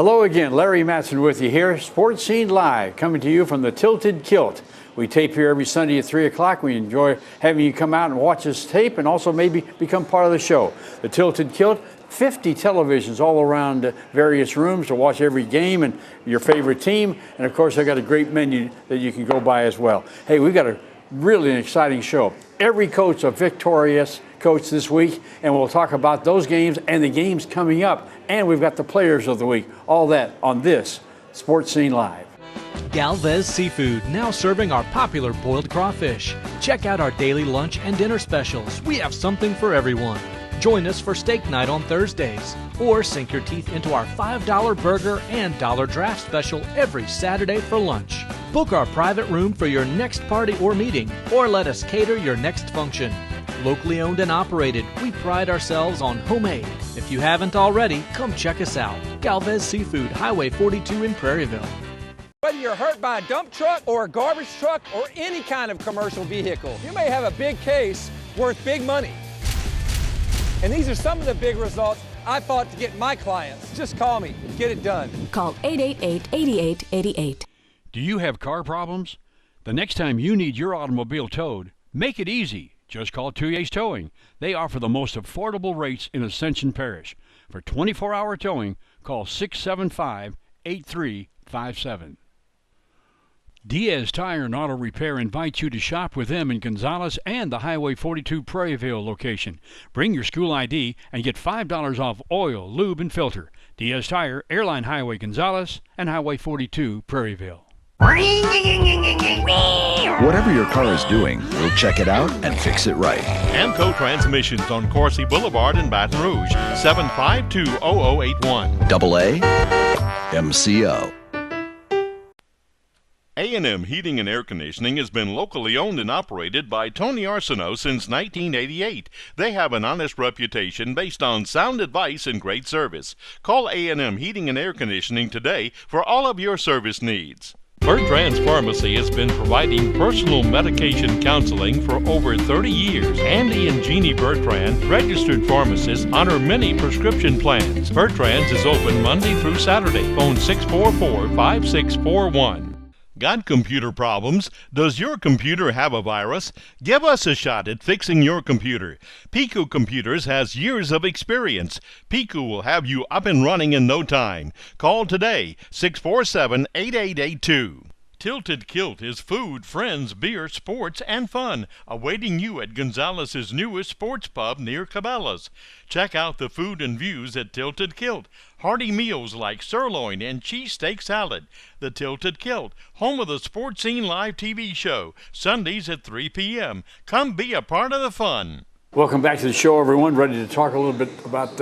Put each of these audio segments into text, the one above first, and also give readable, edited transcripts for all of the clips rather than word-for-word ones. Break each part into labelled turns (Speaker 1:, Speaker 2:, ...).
Speaker 1: Hello again, Larry Matson with you here, Sports Scene Live, coming to you from the Tilted Kilt. We tape here every Sunday at 3 o'clock. We enjoy having you come out and watch us tape and also maybe become part of the show. The Tilted Kilt, 50 televisions all around various rooms to watch every game and your favorite team. And of course, I got a great menu that you can go by as well. Hey, we've got a really exciting show. Every coach a victorious coach this week, and we'll talk about those games and the games coming up. And we've got the players of the week. All that on this Sports Scene Live.
Speaker 2: Galvez Seafood, now serving our popular boiled crawfish. Check out our daily lunch and dinner specials. We have something for everyone. Join us for steak night on Thursdays, or sink your teeth into our $5 burger and dollar draft special every Saturday for lunch. Book our private room for your next party or meeting, or let us cater your next function. Locally owned and operated, we pride ourselves on homemade. If you haven't already, come check us out. Galvez Seafood, Highway 42 in Prairieville.
Speaker 3: Whether you're hurt by a dump truck or a garbage truck or any kind of commercial vehicle, you may have a big case worth big money. And these are some of the big results I fought to get my clients. Just call me, get it done.
Speaker 4: Call 888-8888.
Speaker 5: Do you have car problems? The next time you need your automobile towed, make it easy. Just call 2 A's Towing. They offer the most affordable rates in Ascension Parish. For 24-hour towing, call 675-8357. Diaz Tire and Auto Repair invites you to shop with them in Gonzales and the Highway 42 Prairieville location. Bring your school ID and get $5 off oil, lube, and filter. Diaz Tire, Airline Highway Gonzales, and Highway 42 Prairieville.
Speaker 6: Whatever your car is doing, we'll check it out and fix it right.
Speaker 7: Amco Transmissions on Coursey Boulevard in Baton Rouge, 752-0081.
Speaker 6: Double A, MCO.
Speaker 7: A&M Heating and Air Conditioning has been locally owned and operated by Tony Arsenault since 1988. They have an honest reputation based on sound advice and great service. Call A&M Heating and Air Conditioning today for all of your service needs. Bertrand's Pharmacy has been providing personal medication counseling for over 30 years. Andy and Jeannie Bertrand, registered pharmacists, honor many prescription plans. Bertrand's is open Monday through Saturday. Phone 644-5641. Got computer problems? Does your computer have a virus? Give us a shot at fixing your computer. Pico Computers has years of experience. Pico will have you up and running in no time. Call today, 647-8882. Tilted Kilt is food, friends, beer, sports, and fun, awaiting you at Gonzales' newest sports pub near Cabela's. Check out the food and views at Tilted Kilt. Hearty meals like sirloin and cheesesteak salad. The Tilted Kilt, home of the Sports Scene Live TV show, Sundays at 3 p.m. Come be a part of the fun.
Speaker 1: Welcome back to the show, everyone. Ready to talk a little bit about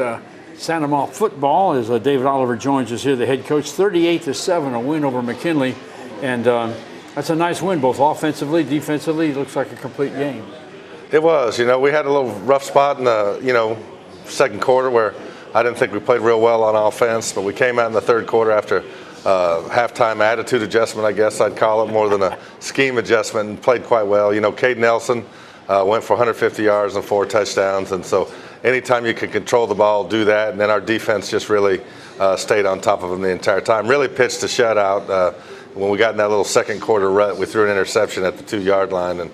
Speaker 1: Santa Maria football as David Oliver joins us here, the head coach. 38-7, a win over McKinley. And that's a nice win, both offensively, defensively. It looks like a complete game.
Speaker 8: It was. We had a little rough spot in the, second quarter where I didn't think we played real well on offense, but we came out in the third quarter after halftime attitude adjustment, I guess I'd call it, more than a scheme adjustment, and played quite well. Cade Nelson went for 150 yards and 4 touchdowns, and so anytime you can control the ball, do that. And then our defense just really stayed on top of them the entire time. Really pitched a shutout. When we got in that little second quarter rut, we threw an interception at the 2-yard line, and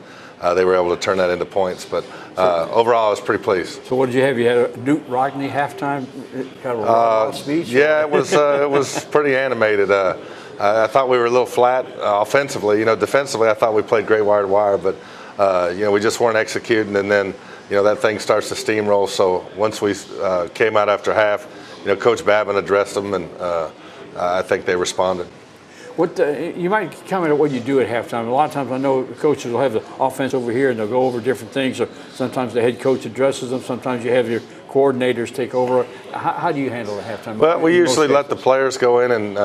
Speaker 8: they were able to turn that into points. But overall, I was pretty pleased.
Speaker 1: So what did you have? You had a Newt Rockne halftime kind of a speech?
Speaker 8: Yeah, it was pretty animated. I thought we were a little flat offensively. Defensively, I thought we played great wire to wire, but we just weren't executing. And then that thing starts to steamroll. So once we came out after half, Coach Babin addressed them, and I think they responded.
Speaker 1: What you might comment on what you do at halftime. A lot of times I know coaches will have the offense over here and they'll go over different things. Or sometimes the head coach addresses them. Sometimes you have your coordinators take over. How do you handle the halftime?
Speaker 8: Well, we usually let the players go in and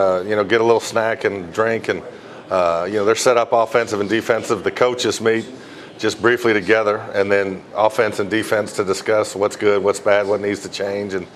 Speaker 8: get a little snack and drink, and they're set up offensive and defensive. The coaches meet just briefly together, and then offense and defense to discuss what's good, what's bad, what needs to change, and.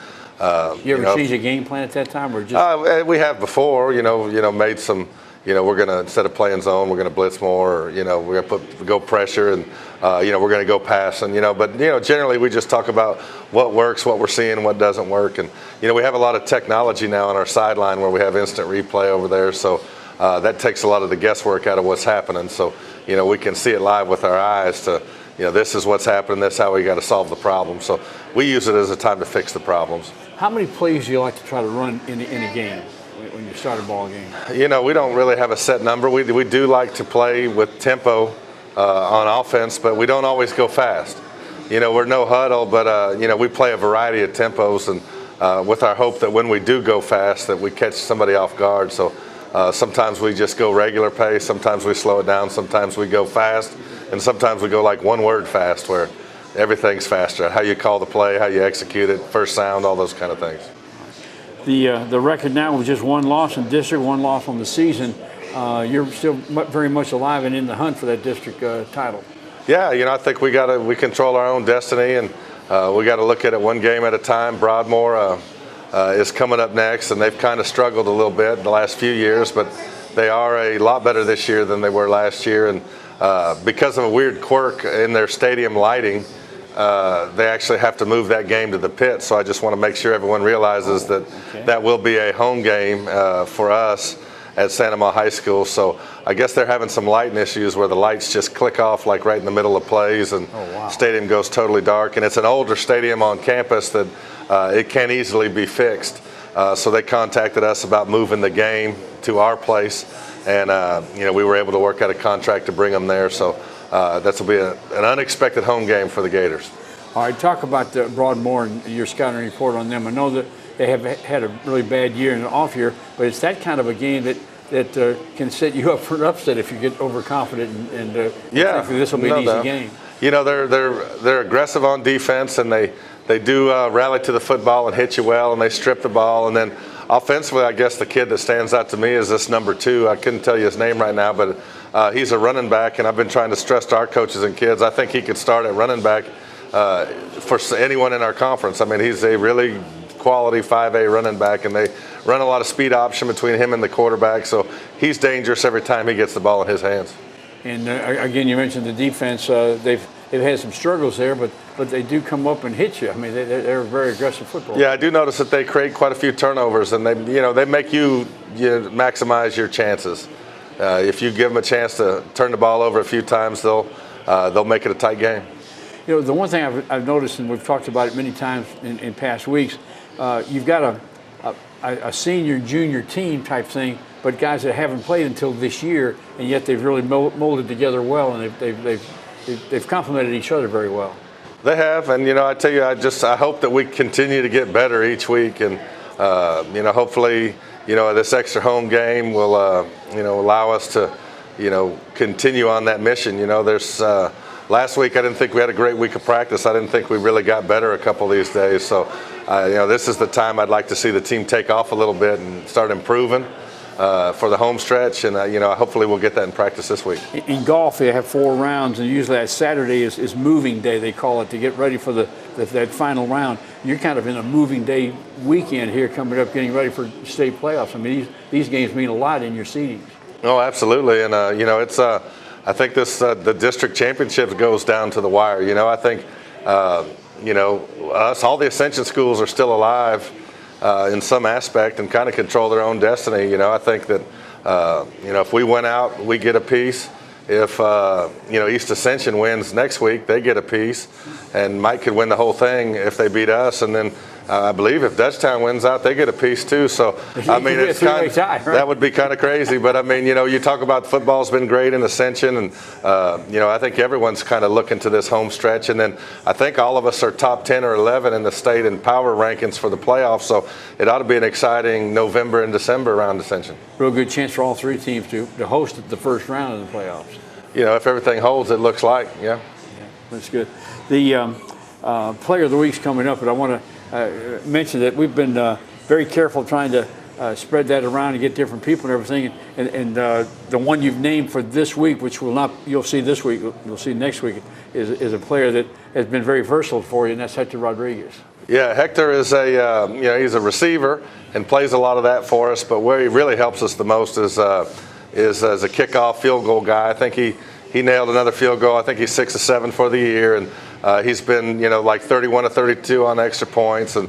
Speaker 1: You ever change a game plan at that time, or just?
Speaker 8: We have before, made some, we're going to, instead of playing zone, we're going to blitz more, or, we're going to go pressure, and, we're going to go pass. And, but, generally we just talk about what works, what we're seeing, and what doesn't work. And, we have a lot of technology now on our sideline where we have instant replay over there. So that takes a lot of the guesswork out of what's happening. So, we can see it live with our eyes to, this is what's happening, this is how we got to solve the problem. So we use it as a time to fix the problems.
Speaker 1: How many plays do you like to try to run in a game when you start a ball game?
Speaker 8: We don't really have a set number. We do like to play with tempo on offense, but we don't always go fast. We're no huddle, but we play a variety of tempos, and with our hope that when we do go fast, that we catch somebody off guard. So sometimes we just go regular pace, sometimes we slow it down, sometimes we go fast, and sometimes we go like one word fast, where everything's faster. How you call the play, how you execute it, first sound, all those kind of things.
Speaker 1: The record now was just one loss in district, one loss on the season. You're still very much alive and in the hunt for that district title.
Speaker 8: Yeah, I think we control our own destiny, and we got to look at it one game at a time. Broadmoor is coming up next, and they've kind of struggled a little bit in the last few years, but they are a lot better this year than they were last year. And because of a weird quirk in their stadium lighting, they actually have to move that game to the pit. So I just want to make sure everyone realizes that that will be a home game for us at Santa Ma High School. So I guess they're having some lighting issues where the lights just click off like right in the middle of plays, and stadium goes totally dark. And it's an older stadium on campus that it can't easily be fixed. So they contacted us about moving the game to our place, and we were able to work out a contract to bring them there. So this will be an unexpected home game for the Gators.
Speaker 1: All right, talk about Broadmoor and your scouting report on them. I know that they have had a really bad year and an off year, but it's that kind of a game that can set you up for an upset if you get overconfident and think this will be an easy game.
Speaker 8: They're aggressive on defense, and they do rally to the football and hit you well, and they strip the ball. And then offensively, I guess the kid that stands out to me is this number 2. I couldn't tell you his name right now, but he's a running back, and I've been trying to stress to our coaches and kids, I think he could start at running back for anyone in our conference. I mean, he's a really quality 5A running back, and they run a lot of speed option between him and the quarterback, so he's dangerous every time he gets the ball in his hands.
Speaker 1: And again, you mentioned the defense. They've had some struggles there, but they do come up and hit you. I mean, they're a very aggressive football.
Speaker 8: Yeah, I do notice that they create quite a few turnovers, and they make you maximize your chances. If you give them a chance to turn the ball over a few times, they'll make it a tight game.
Speaker 1: The one thing I've noticed, and we've talked about it many times in past weeks, you've got a senior, junior team type thing, but guys that haven't played until this year, and yet they've really molded together well, and they've complemented each other very well.
Speaker 8: They have, and I tell you, I hope that we continue to get better each week, and hopefully, this extra home game will allow us to continue on that mission. There's last week I didn't think we had a great week of practice. I didn't think we really got better a couple of these days. So this is the time I'd like to see the team take off a little bit and start improving for the home stretch, and hopefully we'll get that in practice this week.
Speaker 1: In golf, they have 4 rounds, and usually that Saturday is moving day, they call it, to get ready for that final round. You're kind of in a moving day weekend here coming up, getting ready for state playoffs. I mean, these games mean a lot in your seedings.
Speaker 8: Oh, absolutely, and it's I think the district championship goes down to the wire. I think us, all the Ascension schools are still alive in some aspect and kind of control their own destiny. I think that if we went out, we get a piece. If East Ascension wins next week, they get a piece, and Mike could win the whole thing if they beat us, and then I believe if Dutchtown wins out, they get a piece too. So I mean, it's that would be kind of crazy. But I mean, you talk about football's been great in Ascension, and I think everyone's kind of looking to this home stretch. And then I think all of us are top 10 or 11 in the state in power rankings for the playoffs. So it ought to be an exciting November and December around Ascension.
Speaker 1: Real good chance for all 3 teams to host the first round of the playoffs.
Speaker 8: If everything holds, it looks like, yeah.
Speaker 1: That's good. The Player of the Week's coming up, but I want to mention that we've been very careful trying to spread that around and get different people and everything. And the one you've named for this week, which you'll see this week, you'll see next week, is a player that has been very versatile for you, and that's Hector Rodriguez.
Speaker 8: Yeah, Hector is he's a receiver and plays a lot of that for us. But where he really helps us the most is is as a kickoff field goal guy. I think he nailed another field goal. I think he's 6 of 7 for the year, and he's been, like 31 of 32 on extra points, and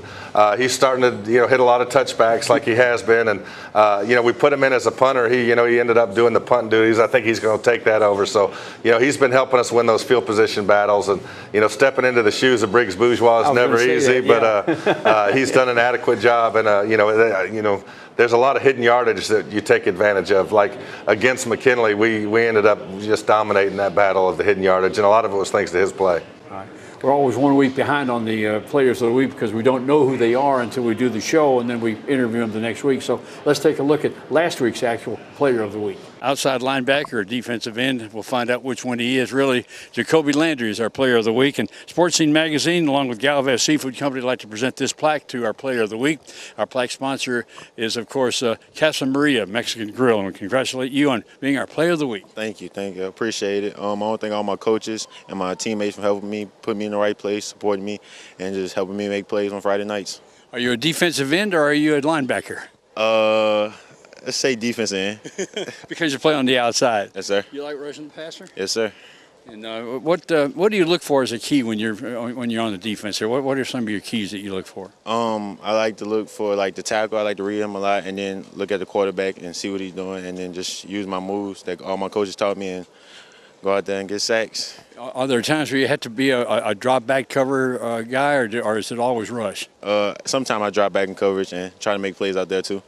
Speaker 8: he's starting to, hit a lot of touchbacks like he has been. And we put him in as a punter. He ended up doing the punt duties. I think he's going to take that over. So, he's been helping us win those field position battles, and stepping into the shoes of Briggs Bourgeois is never easy, but he's done an adequate job, and there's a lot of hidden yardage that you take advantage of. Like against McKinley, we ended up just dominating that battle of the hidden yardage, and a lot of it was thanks to his play.
Speaker 1: We're always 1 week behind on the players of the week because we don't know who they are until we do the show, and then we interview them the next week. So let's take a look at last week's actual player of the week. Outside linebacker or defensive end, we'll find out which one he is. Really, Jacoby Landry is our player of the week. And Sports Scene Magazine, along with Galvez Seafood Company, would like to present this plaque to our player of the week. Our plaque sponsor is, of course, Casa Maria Mexican Grill, and we congratulate you on being our player of the week.
Speaker 9: Thank you. I appreciate it. I want to thank all my coaches and my teammates for helping me, put me in the right place, supporting me, and just helping me make plays on Friday nights.
Speaker 1: Are you a defensive end or are you a linebacker?
Speaker 9: Let's say defense end.
Speaker 1: Because you play on the outside.
Speaker 9: Yes, sir.
Speaker 1: You like rushing the passer?
Speaker 9: Yes, sir.
Speaker 1: And what do you look for as a key when you're on the defense? Or what are some of your keys that you look for?
Speaker 9: I like to look for the tackle. I like to read him a lot, and then look at the quarterback and see what he's doing, and then just use my moves that all my coaches taught me and go out there and get sacks.
Speaker 1: Are there times where you have to be a drop back cover guy, or is it always rush?
Speaker 9: Sometimes I drop back in coverage and try to make plays out there too.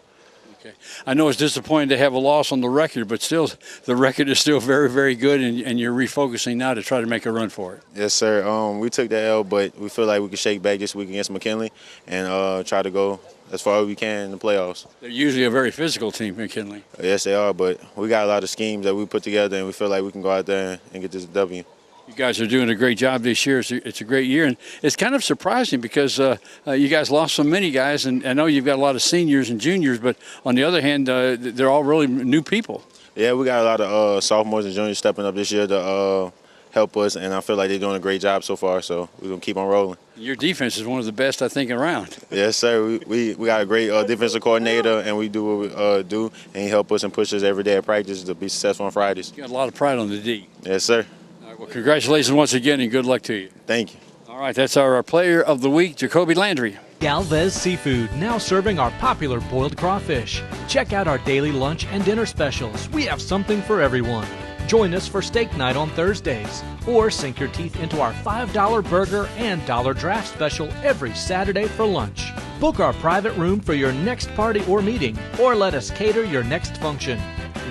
Speaker 1: Okay. I know it's disappointing to have a loss on the record, but still, the record is still very, very good, and you're refocusing now to try to make a run for it.
Speaker 9: Yes, sir. We took the L, but we feel like we can shake back this week against McKinley and try to go as far as we can in the playoffs.
Speaker 1: They're usually a very physical team, McKinley.
Speaker 9: Yes, they are, but we got a lot of schemes that we put together, and we feel like we can go out there and get this W.
Speaker 1: You guys are doing a great job this year. It's a great year, and it's kind of surprising because you guys lost so many guys, and I know you've got a lot of seniors and juniors, but on the other hand, they're all really new people.
Speaker 9: Yeah, we got a lot of sophomores and juniors stepping up this year to help us, and I feel like they're doing a great job so far, so we're going to keep on rolling.
Speaker 1: Your defense is one of the best, I think, around.
Speaker 9: Yes, sir. We got a great defensive coordinator, and we do what we do, and he helps us and pushes us every day at practice to be successful on Fridays.
Speaker 1: You got a lot of pride on the D.
Speaker 9: Yes, sir.
Speaker 1: All right, well, congratulations once again, and good luck to you.
Speaker 9: Thank you.
Speaker 1: All right, that's our player of the week, Jacoby Landry.
Speaker 2: Galvez Seafood, now serving our popular boiled crawfish. Check out our daily lunch and dinner specials. We have something for everyone. Join us for steak night on Thursdays, or sink your teeth into our $5 burger and dollar draft special every Saturday for lunch. Book our private room for your next party or meeting, or let us cater your next function.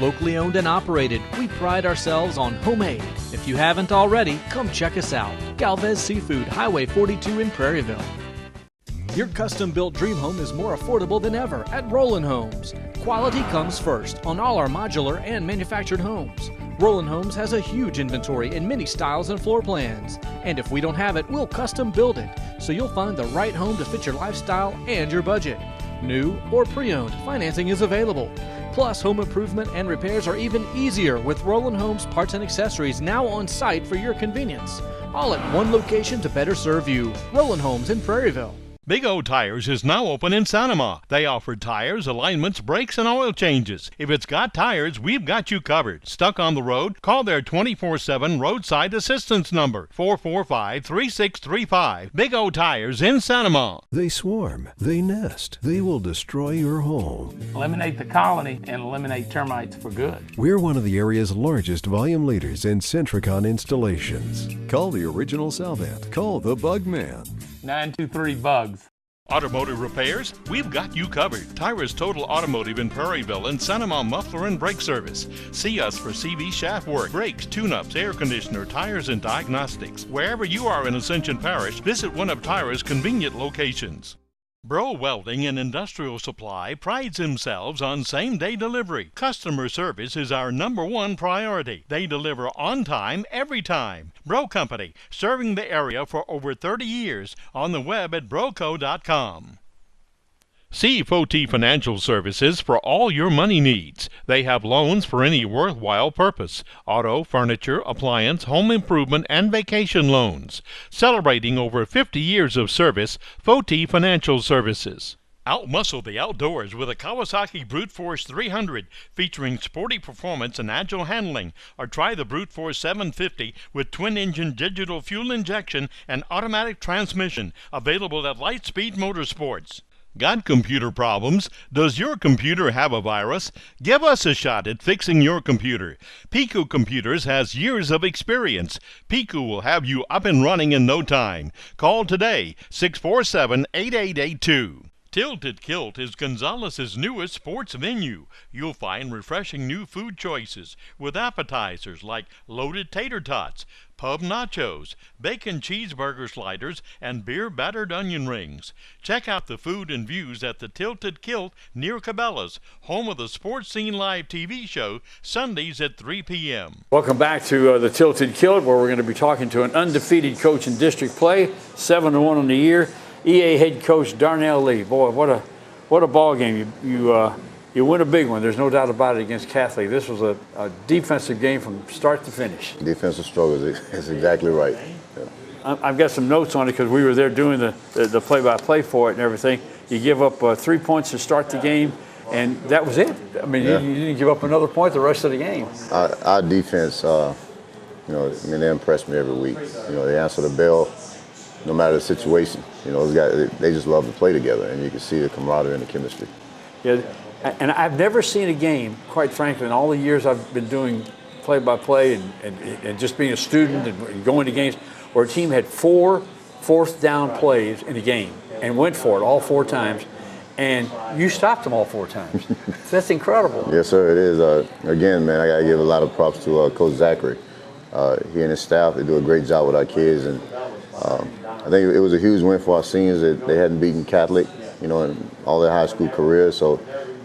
Speaker 2: Locally owned and operated, we pride ourselves on homemade. If you haven't already, come check us out. Galvez Seafood, Highway 42 in Prairieville. Your custom-built dream home is more affordable than ever at Roland Homes. Quality comes first on all our modular and manufactured homes. Roland Homes has a huge inventory in many styles and floor plans. And if we don't have it, we'll custom build it, so you'll find the right home to fit your lifestyle and your budget. New or pre-owned, financing is available. Plus, home improvement and repairs are even easier with Roland Homes parts and accessories now on site for your convenience. All at one location to better serve you. Roland Homes in Prairieville.
Speaker 7: Big O Tires is now open in Sanama. They offer tires, alignments, brakes, and oil changes. If it's got tires, we've got you covered. Stuck on the road? Call their 24/7 roadside assistance number, 445-3635. Big O Tires in Sanama.
Speaker 10: They swarm, they nest, they will destroy your home.
Speaker 11: Eliminate the colony and eliminate termites for good.
Speaker 10: We're one of the area's largest volume leaders in Centricon installations. Call the original Salvant. Call the Bug Man.
Speaker 11: 923-BUGS.
Speaker 7: Automotive repairs? We've got you covered. Tyrus Total Automotive in Prairieville and Sanama Muffler and Brake Service. See us for CV shaft work, brakes, tune-ups, air conditioner, tires, and diagnostics. Wherever you are in Ascension Parish, visit one of Tyrus' convenient locations. Bro Welding and Industrial Supply prides themselves on same-day delivery. Customer service is our #1 priority. They deliver on time, every time. Bro Company, serving the area for over 30 years. On the web at broco.com. See Foti Financial Services for all your money needs. They have loans for any worthwhile purpose. Auto, furniture, appliance, home improvement, and vacation loans. Celebrating over 50 years of service, Foti Financial Services. Outmuscle the outdoors with a Kawasaki Brute Force 300 featuring sporty performance and agile handling, or try the Brute Force 750 with twin-engine digital fuel injection and automatic transmission, available at Lightspeed Motorsports. Got computer problems? Does your computer have a virus? Give us a shot at fixing your computer. Pico Computers has years of experience. Pico will have you up and running in no time. Call today, 647-8882. Tilted Kilt is Gonzales' newest sports venue. You'll find refreshing new food choices with appetizers like loaded tater tots, pub nachos, bacon cheeseburger sliders, and beer battered onion rings. Check out the food and views at the Tilted Kilt near Cabela's, home of the Sports Scene Live TV show, Sundays at 3 p.m.
Speaker 1: Welcome back to the Tilted Kilt, where we're going to be talking to an undefeated coach in district play, 7-1 on the year. EA head coach Darnell Lee. Boy, what a ball game. You win a big one. There's no doubt about it against Catholic. This was a defensive game from start to finish.
Speaker 12: Defensive struggles is exactly right. Yeah.
Speaker 1: I've got some notes on it because we were there doing the play-by-play for it and everything. You give up 3 points to start the game, and that was it. I mean, you didn't give up another point the rest of the game.
Speaker 12: Our defense, they impress me every week. They answer the bell no matter the situation. Those guys, they just love to play together, and you can see the camaraderie and the chemistry.
Speaker 1: Yeah, and I've never seen a game, quite frankly, in all the years I've been doing play-by-play and just being a student and going to games, where a team had 4 fourth down plays in a game and went for it all 4 times, and you stopped them all 4 times. That's incredible.
Speaker 12: Yes, sir, it is. Again, man, I got to give a lot of props to Coach Zachary. He and his staff, they do a great job with our kids, and I think it was a huge win for our seniors that they hadn't beaten Catholic, in all their high school careers, so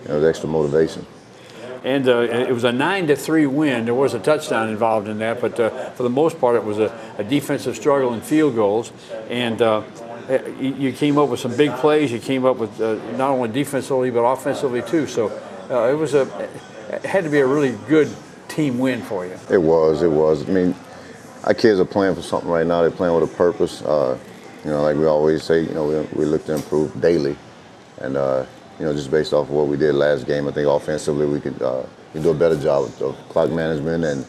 Speaker 12: it was extra motivation.
Speaker 1: And it was a 9-3 win. There was a touchdown involved in that, but for the most part, it was a defensive struggle in field goals. And you came up with some big plays. You came up with not only defensively but offensively too. So it had to be a really good team win for you.
Speaker 12: It was. I mean, our kids are playing for something right now. They're playing with a purpose. Like we always say, we look to improve daily. And, just based off of what we did last game, I think offensively we could do a better job of clock management and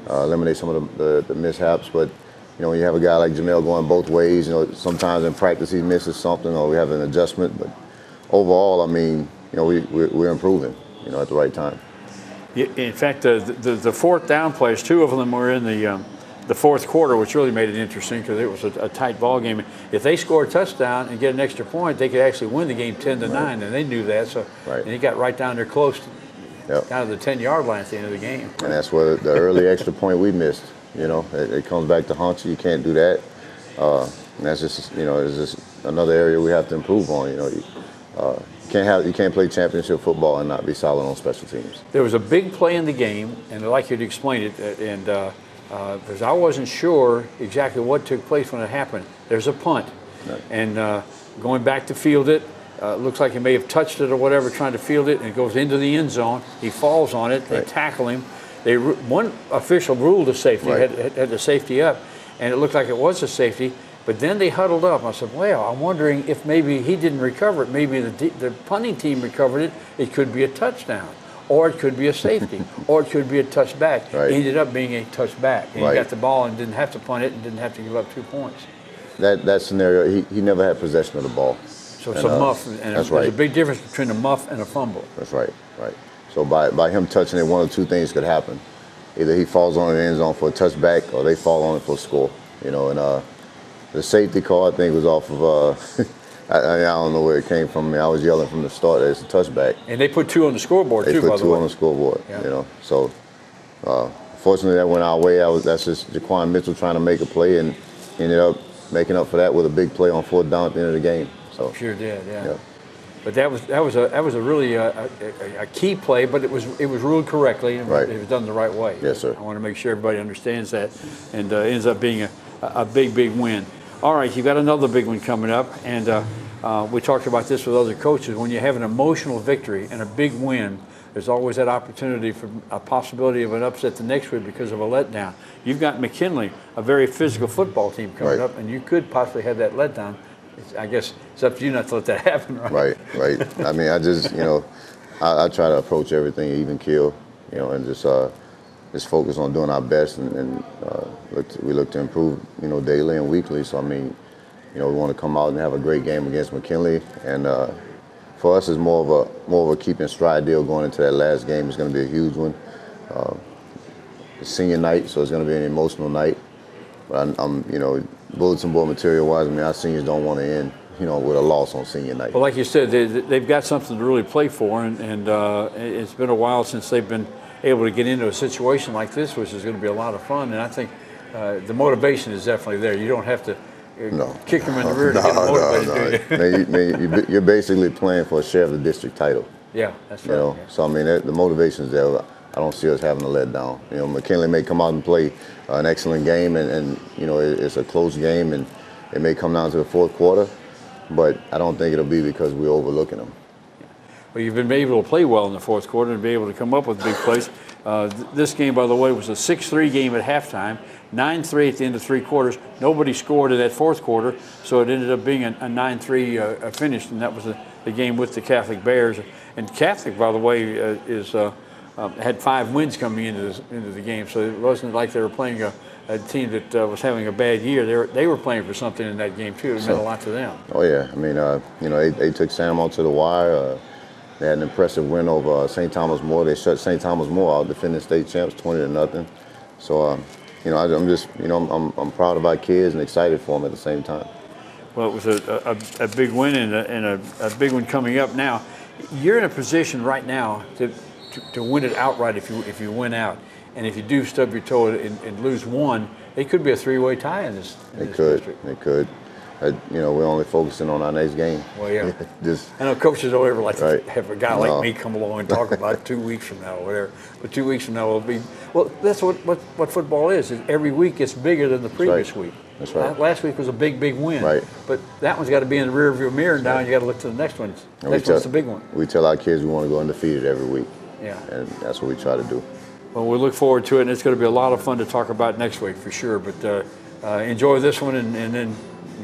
Speaker 12: eliminate some of the mishaps. But, when you have a guy like Jamel going both ways, sometimes in practice he misses something or we have an adjustment. But overall, I mean, we're improving, at the right time.
Speaker 1: In fact, the fourth down plays, 2 of them were in the fourth quarter, which really made it interesting because it was a tight ball game. If they score a touchdown and get an extra point, they could actually win the game 10-9, and they knew that. So, and he got right down there close, kind of the 10-yard line at the end of the game.
Speaker 12: And that's where the early extra point we missed. It comes back to haunt you. You can't do that. And that's just, it's just another area we have to improve on. You can't play championship football and not be solid on special teams.
Speaker 1: There was a big play in the game, and I'd like you to explain it. And because I wasn't sure exactly what took place when it happened. There's a punt, and going back to field it, looks like he may have touched it or whatever, trying to field it, and it goes into the end zone. He falls on it. They tackle him. One official ruled a safety, had the safety up, and it looked like it was a safety. But then they huddled up. I said, well, I'm wondering if maybe he didn't recover it. Maybe the punting team recovered it. It could be a touchdown. Or it could be a safety, or it could be a touchback. It ended up being a touchback. And he got the ball and didn't have to punt it and didn't have to give up 2 points.
Speaker 12: That scenario, he never had possession of the ball.
Speaker 1: So it's a muff, and there's a big difference between a muff and a fumble.
Speaker 12: That's right. So by him touching it, 1 of 2 things could happen. Either he falls on the end zone for a touchback, or they fall on it for a score. And the safety call, I think, was off of. I don't know where it came from. I was yelling from the start that it's a touchback.
Speaker 1: And they put 2 on the scoreboard, too, by the way.
Speaker 12: They put 2 on the scoreboard, So, fortunately, that went our way. That's just Jaquan Mitchell trying to make a play and ended up making up for that with a big play on 4th down at the end of the game. So
Speaker 1: sure did, yeah. But that was a really a key play, but it was ruled correctly and it was done the right way.
Speaker 12: Yes, sir.
Speaker 1: I want to make sure everybody understands that, and ends up being a big win. All right, you've got another big one coming up, and we talked about this with other coaches. When you have an emotional victory and a big win, there's always that opportunity for a possibility of an upset the next week because of a letdown. You've got McKinley, a very physical football team coming up, and you could possibly have that letdown I guess it's up to you not to let that happen, right?
Speaker 12: Right. I mean, I just, I try to approach everything even keel, and just focus on doing our best, and we look to improve, daily and weekly. So I mean, we want to come out and have a great game against McKinley, and for us, it's more of a keep in stride deal going into that last game. It's going to be a huge one. It's senior night, so it's going to be an emotional night. But I'm bulletin board material-wise, I mean, our seniors don't want to end, with a loss on senior night.
Speaker 1: Well, like you said, they've got something to really play for, and it's been a while since they've been able to get into a situation like this, which is going to be a lot of fun. And I think the motivation is definitely there. You don't have to kick them in the rear to get them motivated, do you?
Speaker 12: You're basically playing for a share of the district title.
Speaker 1: Yeah, that's right. Yeah.
Speaker 12: So I mean, the motivation's there. I don't see us having to let down. McKinley may come out and play an excellent game, and it's a close game, and it may come down to the fourth quarter, but I don't think it'll be because we're overlooking them.
Speaker 1: Well, you've been able to play well in the fourth quarter and be able to come up with big plays. This game, by the way, was a 6-3 game at halftime, 9-3 at the end of 3 quarters. Nobody scored in that fourth quarter, so it ended up being a 9-3 finish, and that was the game with the Catholic Bears. And Catholic, by the way, had 5 wins coming into the game, so it wasn't like they were playing a team that was having a bad year. They were playing for something in that game too. It meant a lot to them.
Speaker 12: Oh yeah, I mean, they took San Ramon to the wire. They had an impressive win over St. Thomas More. They shut St. Thomas More out, defending state champs, 20-0. So, I'm just, I'm proud of our kids and excited for them at the same time.
Speaker 1: Well, it was a big win and a big one coming up now. You're in a position right now to win it outright if you win out, and if you do stub your toe and lose one, it could be a 3-way tie in this.
Speaker 12: It could. We're only focusing on our next game.
Speaker 1: Well, yeah. I know coaches don't ever like to have a guy like me come along and talk about 2 weeks from now or whatever. But 2 weeks from now will be, well, that's what football is. Every week gets bigger than the previous week.
Speaker 12: That's right.
Speaker 1: Last week was a big win.
Speaker 12: Right.
Speaker 1: But that one's got to be in the rear of your mirror now, and you got to look to the next one. Next one's the big one.
Speaker 12: We tell our kids we want to go undefeated every week.
Speaker 1: Yeah.
Speaker 12: And that's what we try to do.
Speaker 1: Well, we look forward to it, and it's going to be a lot of fun to talk about next week for sure. But enjoy this one, and then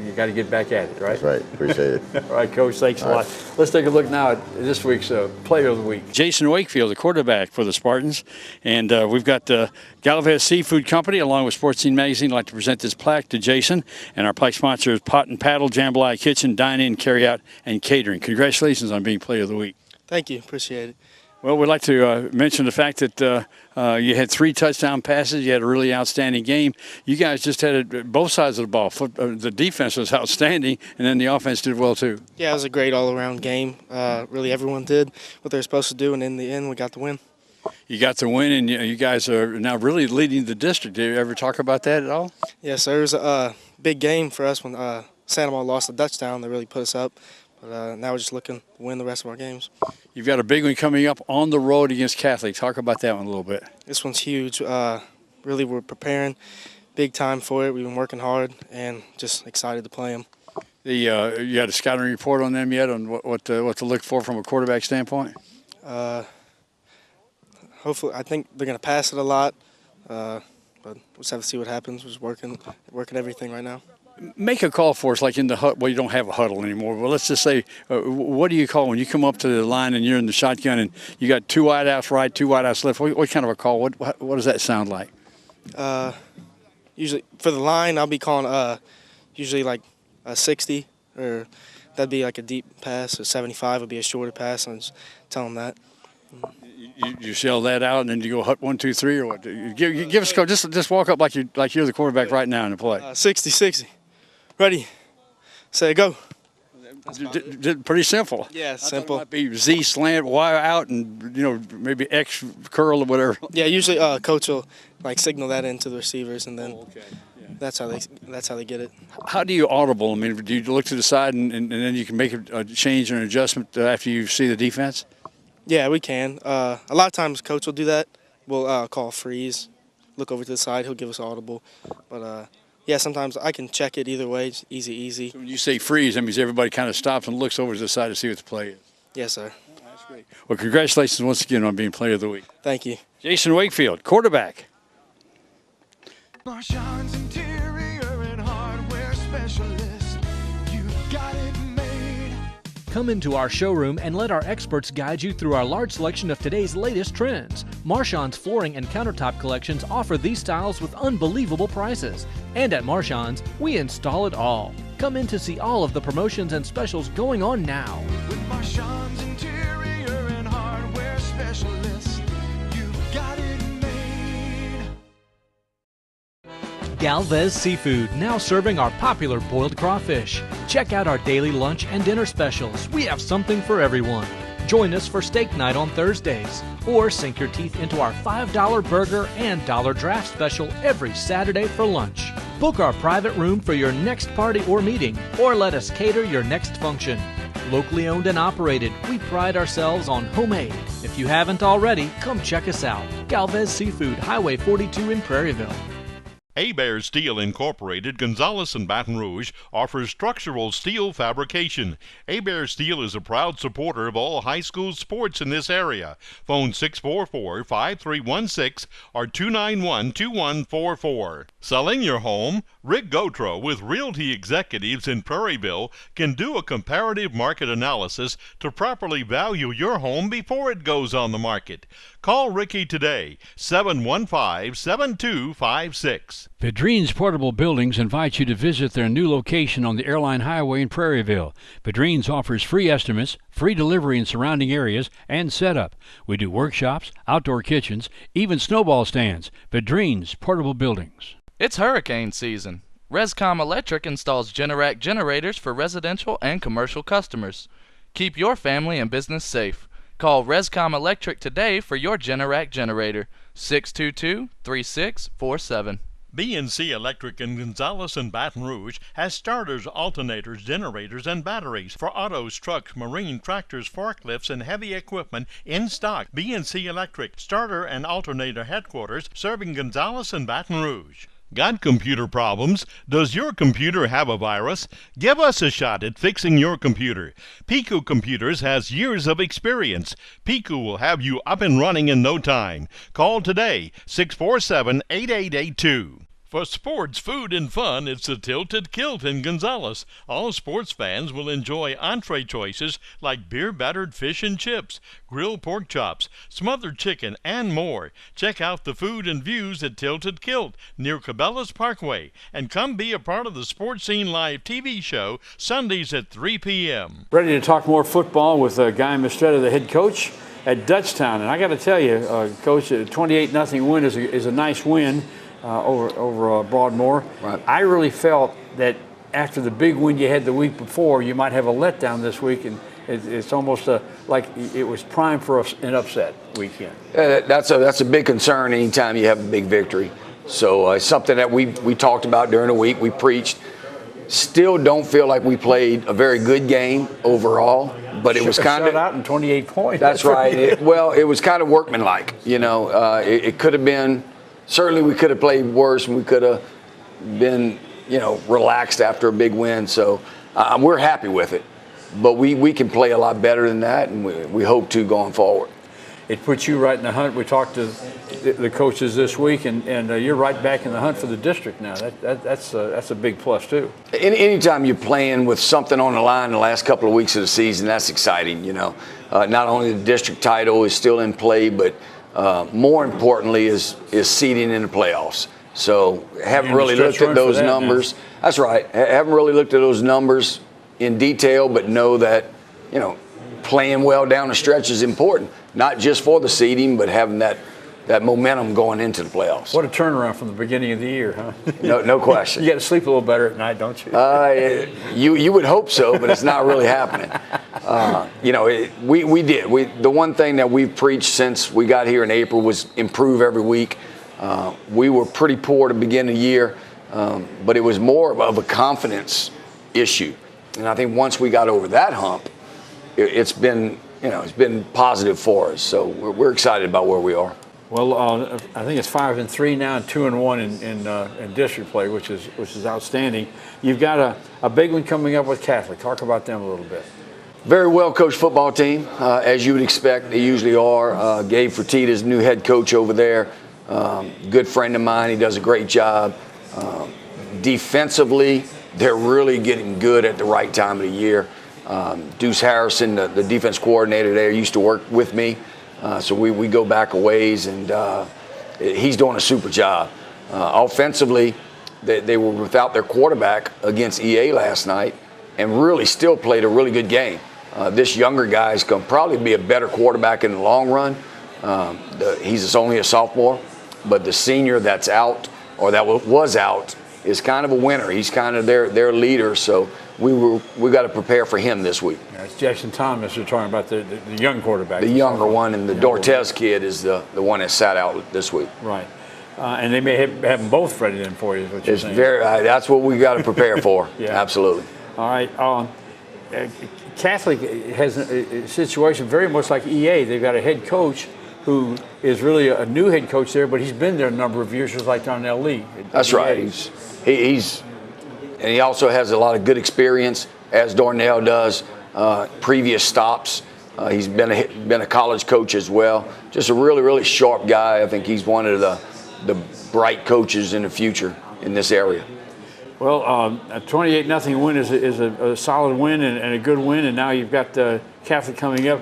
Speaker 1: you got to get back at it, right?
Speaker 12: That's right. Appreciate it.
Speaker 1: All right, Coach. Thanks a lot. Let's take a look now at this week's Player of the Week. Jason Wakefield, the quarterback for the Spartans. And we've got Galvez Seafood Company, along with Sports Scene Magazine, like to present this plaque to Jason. And our plaque sponsor is Pot and Paddle, Jambalaya Kitchen, Dine-In, Carry-Out, and Catering. Congratulations on being Player of the Week.
Speaker 13: Thank you. Appreciate it.
Speaker 1: Well, we'd like to mention the fact that you had 3 touchdown passes. You had a really outstanding game. You guys just had both sides of the ball. The defense was outstanding, and then the offense did well, too.
Speaker 13: Yeah, it was a great all-around game. Really, everyone did what they were supposed to do, and in the end, we got the win.
Speaker 1: You got the win, and you guys are now really leading the district. Did you ever talk about that at all?
Speaker 13: Yes, there was a big game for us when Santa Maria lost the touchdown. They really put us up. But now we're just looking to win the rest of our games.
Speaker 1: You've got a big one coming up on the road against Catholic. Talk about that one a little bit.
Speaker 13: This one's huge. Really, we're preparing big time for it. We've been working hard and just excited to play them.
Speaker 1: You got a scouting report on them yet on what to look for from a quarterback standpoint?
Speaker 13: Hopefully, I think they're going to pass it a lot, but we'll just have to see what happens. We're just working everything right now.
Speaker 1: Make a call for us, like in the huddle. Well, you don't have a huddle anymore, but let's just say, what do you call when you come up to the line and you're in the shotgun and you got 2 wideouts right, 2 wideouts left? What kind of a call? What does that sound like?
Speaker 13: Usually for the line, I'll be calling usually like a 60, or that'd be like a deep pass. A 75 would be a shorter pass, and just tell them that.
Speaker 1: You shell that out, and then you go hut 1, 2, 3, or what? Give us a call. Just walk up like you're the quarterback right now in the play.
Speaker 13: 60. Ready, say, go.
Speaker 1: Pretty simple.
Speaker 13: Yeah, simple.
Speaker 1: It might be Z slant, Y out, and maybe X curl or whatever.
Speaker 13: Yeah, usually coach will signal that into the receivers, and then that's how they get it.
Speaker 1: How do you audible? I mean, do you look to the side and then you can make a change or an adjustment after you see the defense?
Speaker 13: Yeah, we can. A lot of times coach will do that. We'll call freeze, look over to the side. He'll give us audible, but. Yeah, sometimes I can check it either way. It's easy.
Speaker 1: So when you say freeze, that means everybody kind of stops and looks over to the side to see what the play is.
Speaker 13: Yes, sir.
Speaker 1: That's great. Well, congratulations once again on being Player of the Week.
Speaker 13: Thank you.
Speaker 1: Jason Wakefield, quarterback.
Speaker 14: Marchand's Interior and Hardware Specialist. You
Speaker 2: Come into our showroom and let our experts guide you through our large selection of today's latest trends. Marchand's flooring and countertop collections offer these styles with unbelievable prices. And at Marchand's, we install it all. Come in to see all of the promotions and specials going on now.
Speaker 14: With Marchand's interior and hardware specialists, you've got it made.
Speaker 2: Galvez Seafood, now serving our popular boiled crawfish. Check out our daily lunch and dinner specials. We have something for everyone. Join us for steak night on Thursdays, or sink your teeth into our $5 burger and dollar draft special every Saturday for lunch. Book our private room for your next party or meeting, or let us cater your next function. Locally owned and operated, we pride ourselves on homemade. If you haven't already, come check us out. Galvez Seafood, Highway 42 in Prairieville.
Speaker 7: Hebert Steel Incorporated, Gonzales and Baton Rouge, offers structural steel fabrication. Hebert Steel is a proud supporter of all high school sports in this area. Phone 644-5316 or 291-2144. Selling your home? Rick Gotro with Realty Executives in Prairieville can do a comparative market analysis to properly value your home before it goes on the market. Call Ricky today, 715-7256.
Speaker 5: Pedrine's Portable Buildings invite you to visit their new location on the Airline Highway in Prairieville. Pedrine's offers free estimates, free delivery in surrounding areas, and setup. We do workshops, outdoor kitchens, even snowball stands. Pedrine's Portable Buildings.
Speaker 15: It's hurricane season. Rescom Electric installs Generac generators for residential and commercial customers. Keep your family and business safe. Call Rescom Electric today for your Generac generator, 622-3647.
Speaker 7: BNC Electric in Gonzales and Baton Rouge has starters, alternators, generators, and batteries for autos, trucks, marine, tractors, forklifts, and heavy equipment in stock. BNC Electric, starter and alternator headquarters, serving Gonzales and Baton Rouge. Got computer problems? Does your computer have a virus? Give us a shot at fixing your computer. Pico Computers has years of experience. Pico will have you up and running in no time. Call today, 647-8882. For sports, food, and fun, it's the Tilted Kilt in Gonzales. All sports fans will enjoy entree choices like beer-battered fish and chips, grilled pork chops, smothered chicken, and more. Check out the food and views at Tilted Kilt near Cabela's Parkway, and come be a part of the Sports Scene Live TV show Sundays at 3 p.m.
Speaker 1: Ready to talk more football with Guy Mistretta, the head coach at Dutchtown. And I got to tell you, Coach, a 28-0 win is a nice win. Over Broadmoor. Right. I really felt that after the big win you had the week before, you might have a letdown this week, and it's almost like it was prime for an upset weekend.
Speaker 16: That's a big concern anytime you have a big victory. So it's something that we talked about during the week. We preached. Still don't feel like we played a very good game overall, but it was kind of
Speaker 1: out in 28 points.
Speaker 16: That's right. It was kind of workmanlike. You know, it could have been. Certainly, we could have played worse, and we could have been, relaxed after a big win. So we're happy with it, but we can play a lot better than that, and we hope to going forward.
Speaker 1: It puts you right in the hunt. We talked to the coaches this week, and you're right back in the hunt for the district now. That's a big plus too.
Speaker 16: Anytime you're playing with something on the line the last couple of weeks of the season, that's exciting. Not only the district title is still in play, but more importantly is seeding in the playoffs. So haven't really looked at those numbers. That's right. Haven't really looked at those numbers in detail, but know that, playing well down the stretch is important, not just for the seeding, but having that momentum going into the playoffs.
Speaker 1: What a turnaround from the beginning of the year, huh?
Speaker 16: No question.
Speaker 1: You got to sleep a little better at night, don't you?
Speaker 16: You would hope so, but it's not really happening. We did. The one thing that we've preached since we got here in April was improve every week. We were pretty poor to begin the year, but it was more of a confidence issue. And I think once we got over that hump, it's been positive for us. So we're excited about where we are.
Speaker 1: Well, I think it's 5-3 now, and 2-1 in district play, which is outstanding. You've got a big one coming up with Catholic. Talk about them a little bit.
Speaker 16: Very well coached football team, as you would expect. They usually are. Gabe Fertitta's new head coach over there. Good friend of mine. He does a great job. Defensively, they're really getting good at the right time of the year. Deuce Harrison, the defense coordinator there, used to work with me, so we go back a ways, and he's doing a super job. Offensively, they were without their quarterback against EA last night and really still played a really good game. This younger guy is going to probably be a better quarterback in the long run. He's only a sophomore, but the senior that's out, or that was out, is kind of a winner. He's kind of their leader, so we got to prepare for him this week.
Speaker 1: Yeah, it's Jackson Thomas you're talking about, the young quarterback.
Speaker 16: The younger one, and the Dortez kid is the one that sat out this week.
Speaker 1: Right. And they may have them both ready then for you, is what you're saying.
Speaker 16: That's what we got to prepare for.
Speaker 1: Yeah.
Speaker 16: Absolutely.
Speaker 1: All right. Catholic has a situation very much like EA. They've got a head coach who is really a new head coach there, but he's been there a number of years, just like Darnell Lee.
Speaker 16: That's right. And he also has a lot of good experience, as Darnell does, previous stops. He's been a college coach as well. Just a really, really sharp guy. I think he's one of the bright coaches in the future in this area.
Speaker 1: Well, a 28-0 win is a solid win and a good win, and now you've got Catholic coming up.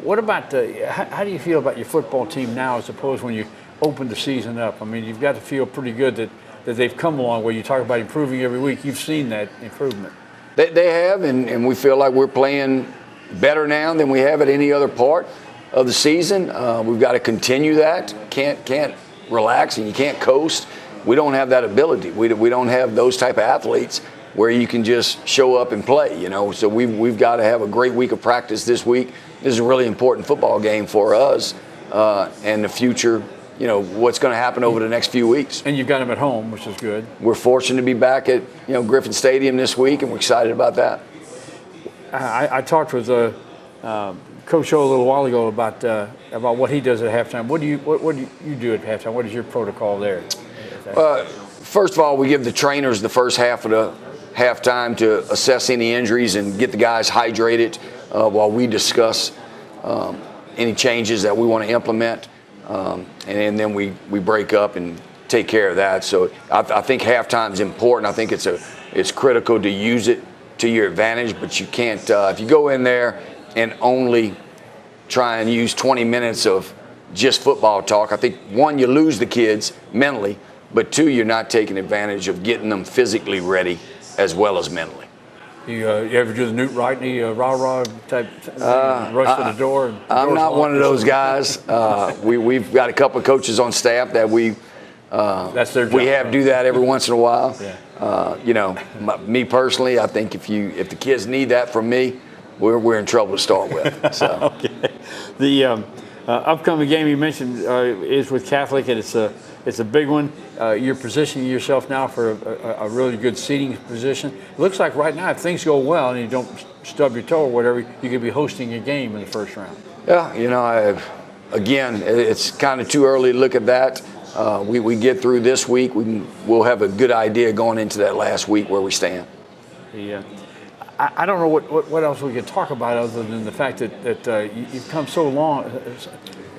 Speaker 1: What about how do you feel about your football team now as opposed when you opened the season up? I mean, you've got to feel pretty good that they've come a long way. You talk about improving every week. You've seen that improvement. They have, and we feel like we're playing better now than we have at any other part of the season. We've got to continue that. Can't relax, and you can't coast. We don't have that ability. We don't have those type of athletes where you can just show up and play, you know. So we've got to have a great week of practice this week. This is a really important football game for us and the future, you know, what's going to happen over the next few weeks. And you've got them at home, which is good. We're fortunate to be back at, you know, Griffin Stadium this week, and we're excited about that. I talked with Coach O a little while ago about what he does at halftime. What do you do at halftime? What is your protocol there? First of all, we give the trainers the first half of the halftime to assess any injuries and get the guys hydrated while we discuss any changes that we want to implement. And then we break up and take care of that. So I think halftime is important. I think it's critical to use it to your advantage, but you can't, if you go in there and only try and use 20 minutes of just football talk, I think, one, you lose the kids mentally, but two, you're not taking advantage of getting them physically ready as well as mentally. You ever do the Newt Rightney rah-rah type rush to the door? I'm not one of those guys. We've got a couple of coaches on staff that that's their job. We have do that every once in a while. Yeah. You know, me personally, I think if the kids need that from me, we're in trouble to start with. So. Okay. The upcoming game you mentioned is with Catholic, and it's a big one. You're positioning yourself now for a really good seating position. It looks like right now, if things go well and you don't stub your toe or whatever, you could be hosting a game in the first round. Yeah, you know, again, it's kind of too early to look at that. We get through this week, we'll have a good idea going into that last week where we stand. Yeah. I don't know what else we can talk about other than the fact that you've come so long.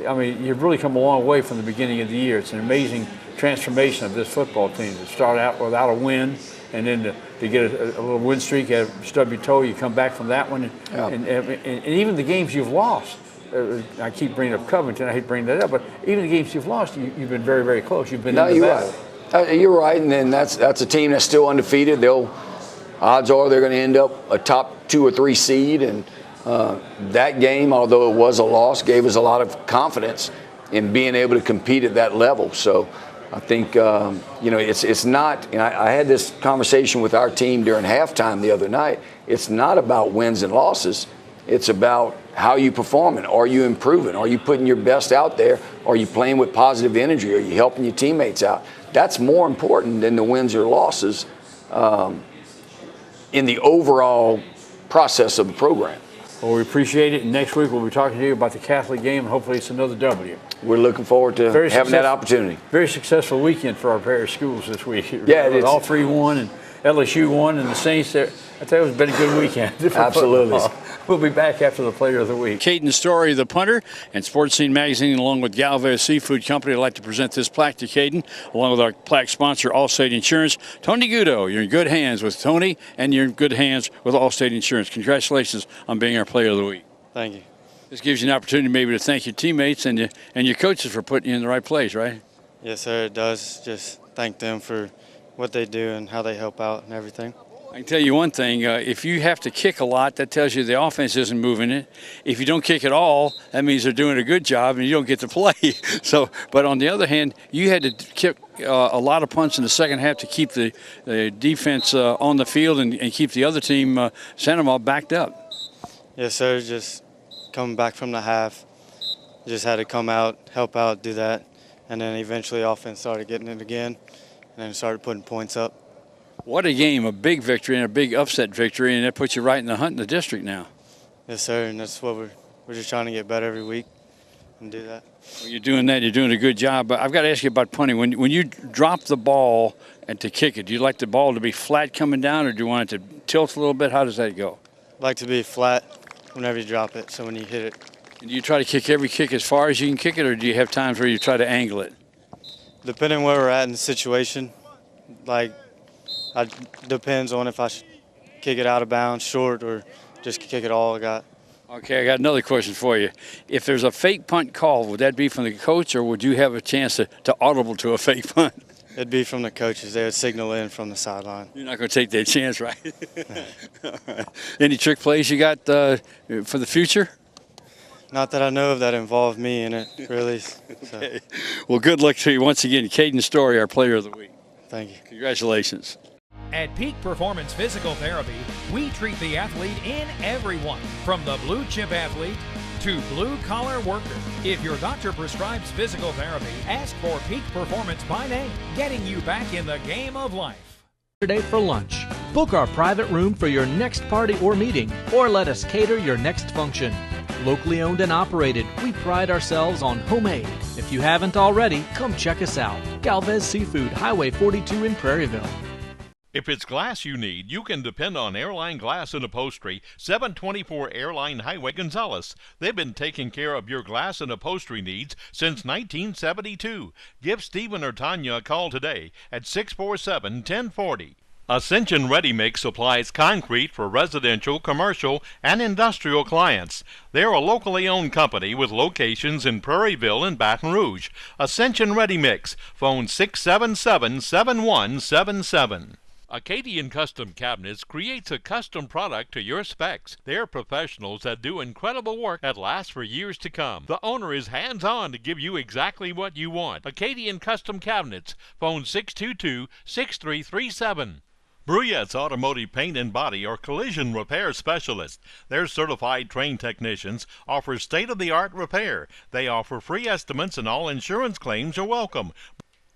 Speaker 1: I mean, you've really come a long way from the beginning of the year. It's an amazing transformation of this football team. To start out without a win, and then to get a little win streak, you stub your toe, you come back from that one, and even the games you've lost. I keep bringing up Covington. I hate bringing that up, but even the games you've lost, you've been very, very close. You've been in the battle. Right. You're right, and then that's a team that's still undefeated. Odds are they're going to end up a top 2 or 3 seed, and that game, although it was a loss, gave us a lot of confidence in being able to compete at that level. So I think, you know, it's not, and I had this conversation with our team during halftime the other night. It's not about wins and losses. It's about how you performing. Are you improving? Are you putting your best out there? Are you playing with positive energy? Are you helping your teammates out? That's more important than the wins or losses in the overall process of the program. Well, we appreciate it, and next week we'll be talking to you about the Catholic game, and hopefully it's another W. We're looking forward to having that opportunity. Very successful weekend for our parish schools this week. Yeah, it's all 3 won, and LSU won, and the Saints. I tell you, it's been a good weekend. Absolutely. We'll be back after the Player of the Week. Caden Story, the punter, and Sports Scene Magazine, along with Galvez Seafood Company, I'd like to present this plaque to Caden, along with our plaque sponsor, Allstate Insurance. Tony Gudo, you're in good hands with Tony, and you're in good hands with Allstate Insurance. Congratulations on being our Player of the Week.
Speaker 17: Thank you.
Speaker 1: This gives you an opportunity maybe to thank your teammates and your coaches for putting you in the right place, right?
Speaker 17: Yes, sir, it does. Just thank them for what they do and how they help out and everything.
Speaker 1: I can tell you one thing, if you have to kick a lot, that tells you the offense isn't moving it. If you don't kick at all, that means they're doing a good job and you don't get to play. But on the other hand, you had to kick a lot of punts in the second half to keep the defense on the field and keep the other team, Sandoval, backed up.
Speaker 17: Yes, sir, just coming back from the half, just had to come out, help out, do that. And then eventually offense started getting it again and then started putting points up.
Speaker 1: What a game, a big victory and a big upset victory, and that puts you right in the hunt in the district now.
Speaker 17: Yes, sir, and that's what we're just trying to get better every week and do that.
Speaker 1: Well, you're doing that. You're doing a good job. But I've got to ask you about punting. When you drop the ball and to kick it, do you like the ball to be flat coming down, or do you want it to tilt a little bit? How does that go?
Speaker 17: I like to be flat whenever you drop it, so when you hit it.
Speaker 1: And do you try to kick every kick as far as you can kick it, or do you have times where you try to angle it?
Speaker 17: Depending where we're at in the situation, depends on if I should kick it out of bounds, short, or just kick it all I got.
Speaker 1: Okay, I got another question for you. If there's a fake punt call, would that be from the coach, or would you have a chance to audible to a fake punt?
Speaker 17: It'd be from the coaches. They would signal in from the sideline.
Speaker 1: You're not going to take that chance, right? All right. Any trick plays you got for the future?
Speaker 17: Not that I know of that involved me in it, really. So.
Speaker 1: Okay. Well, good luck to you once again. Caden Story, our Player of the Week.
Speaker 17: Thank you.
Speaker 1: Congratulations.
Speaker 18: At Peak Performance Physical Therapy, we treat the athlete in everyone, from the blue chip athlete to blue collar worker. If your doctor prescribes physical therapy, ask for Peak Performance by name, getting you back in the game of life.
Speaker 2: Saturday for lunch. Book our private room for your next party or meeting, or let us cater your next function. Locally owned and operated, we pride ourselves on homemade. If you haven't already, come check us out. Galvez Seafood, Highway 42 in Prairieville.
Speaker 7: If it's glass you need, you can depend on Airline Glass and Upholstery, 724 Airline Highway, Gonzales. They've been taking care of your glass and upholstery needs since 1972. Give Stephen or Tanya a call today at 647-1040. Ascension Ready Mix supplies concrete for residential, commercial, and industrial clients. They're a locally owned company with locations in Prairieville and Baton Rouge. Ascension Ready Mix, phone 677-7177. Acadian Custom Cabinets creates a custom product to your specs. They're professionals that do incredible work that lasts for years to come. The owner is hands-on to give you exactly what you want. Acadian Custom Cabinets, phone 622-6337. Bruyette's Automotive Paint and Body are collision repair specialists. Their certified trained technicians offer state-of-the-art repair. They offer free estimates and all insurance claims are welcome.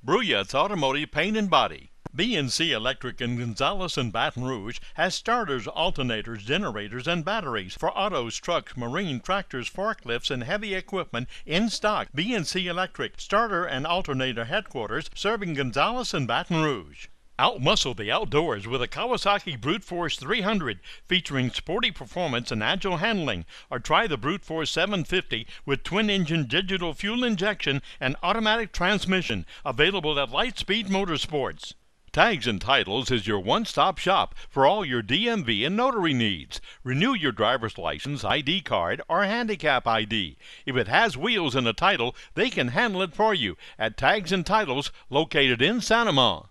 Speaker 7: Bruyette's Automotive Paint and Body. BNC Electric in Gonzales and Baton Rouge has starters, alternators, generators, and batteries for autos, trucks, marine, tractors, forklifts, and heavy equipment in stock. BNC Electric, starter and alternator headquarters, serving Gonzales and Baton Rouge. Outmuscle the outdoors with a Kawasaki Brute Force 300 featuring sporty performance and agile handling, or try the Brute Force 750 with twin-engine digital fuel injection and automatic transmission, available at Lightspeed Motorsports. Tags and Titles is your one-stop shop for all your DMV and notary needs. Renew your driver's license, ID card, or handicap ID. If it has wheels and a title, they can handle it for you at Tags and Titles, located in Sanama.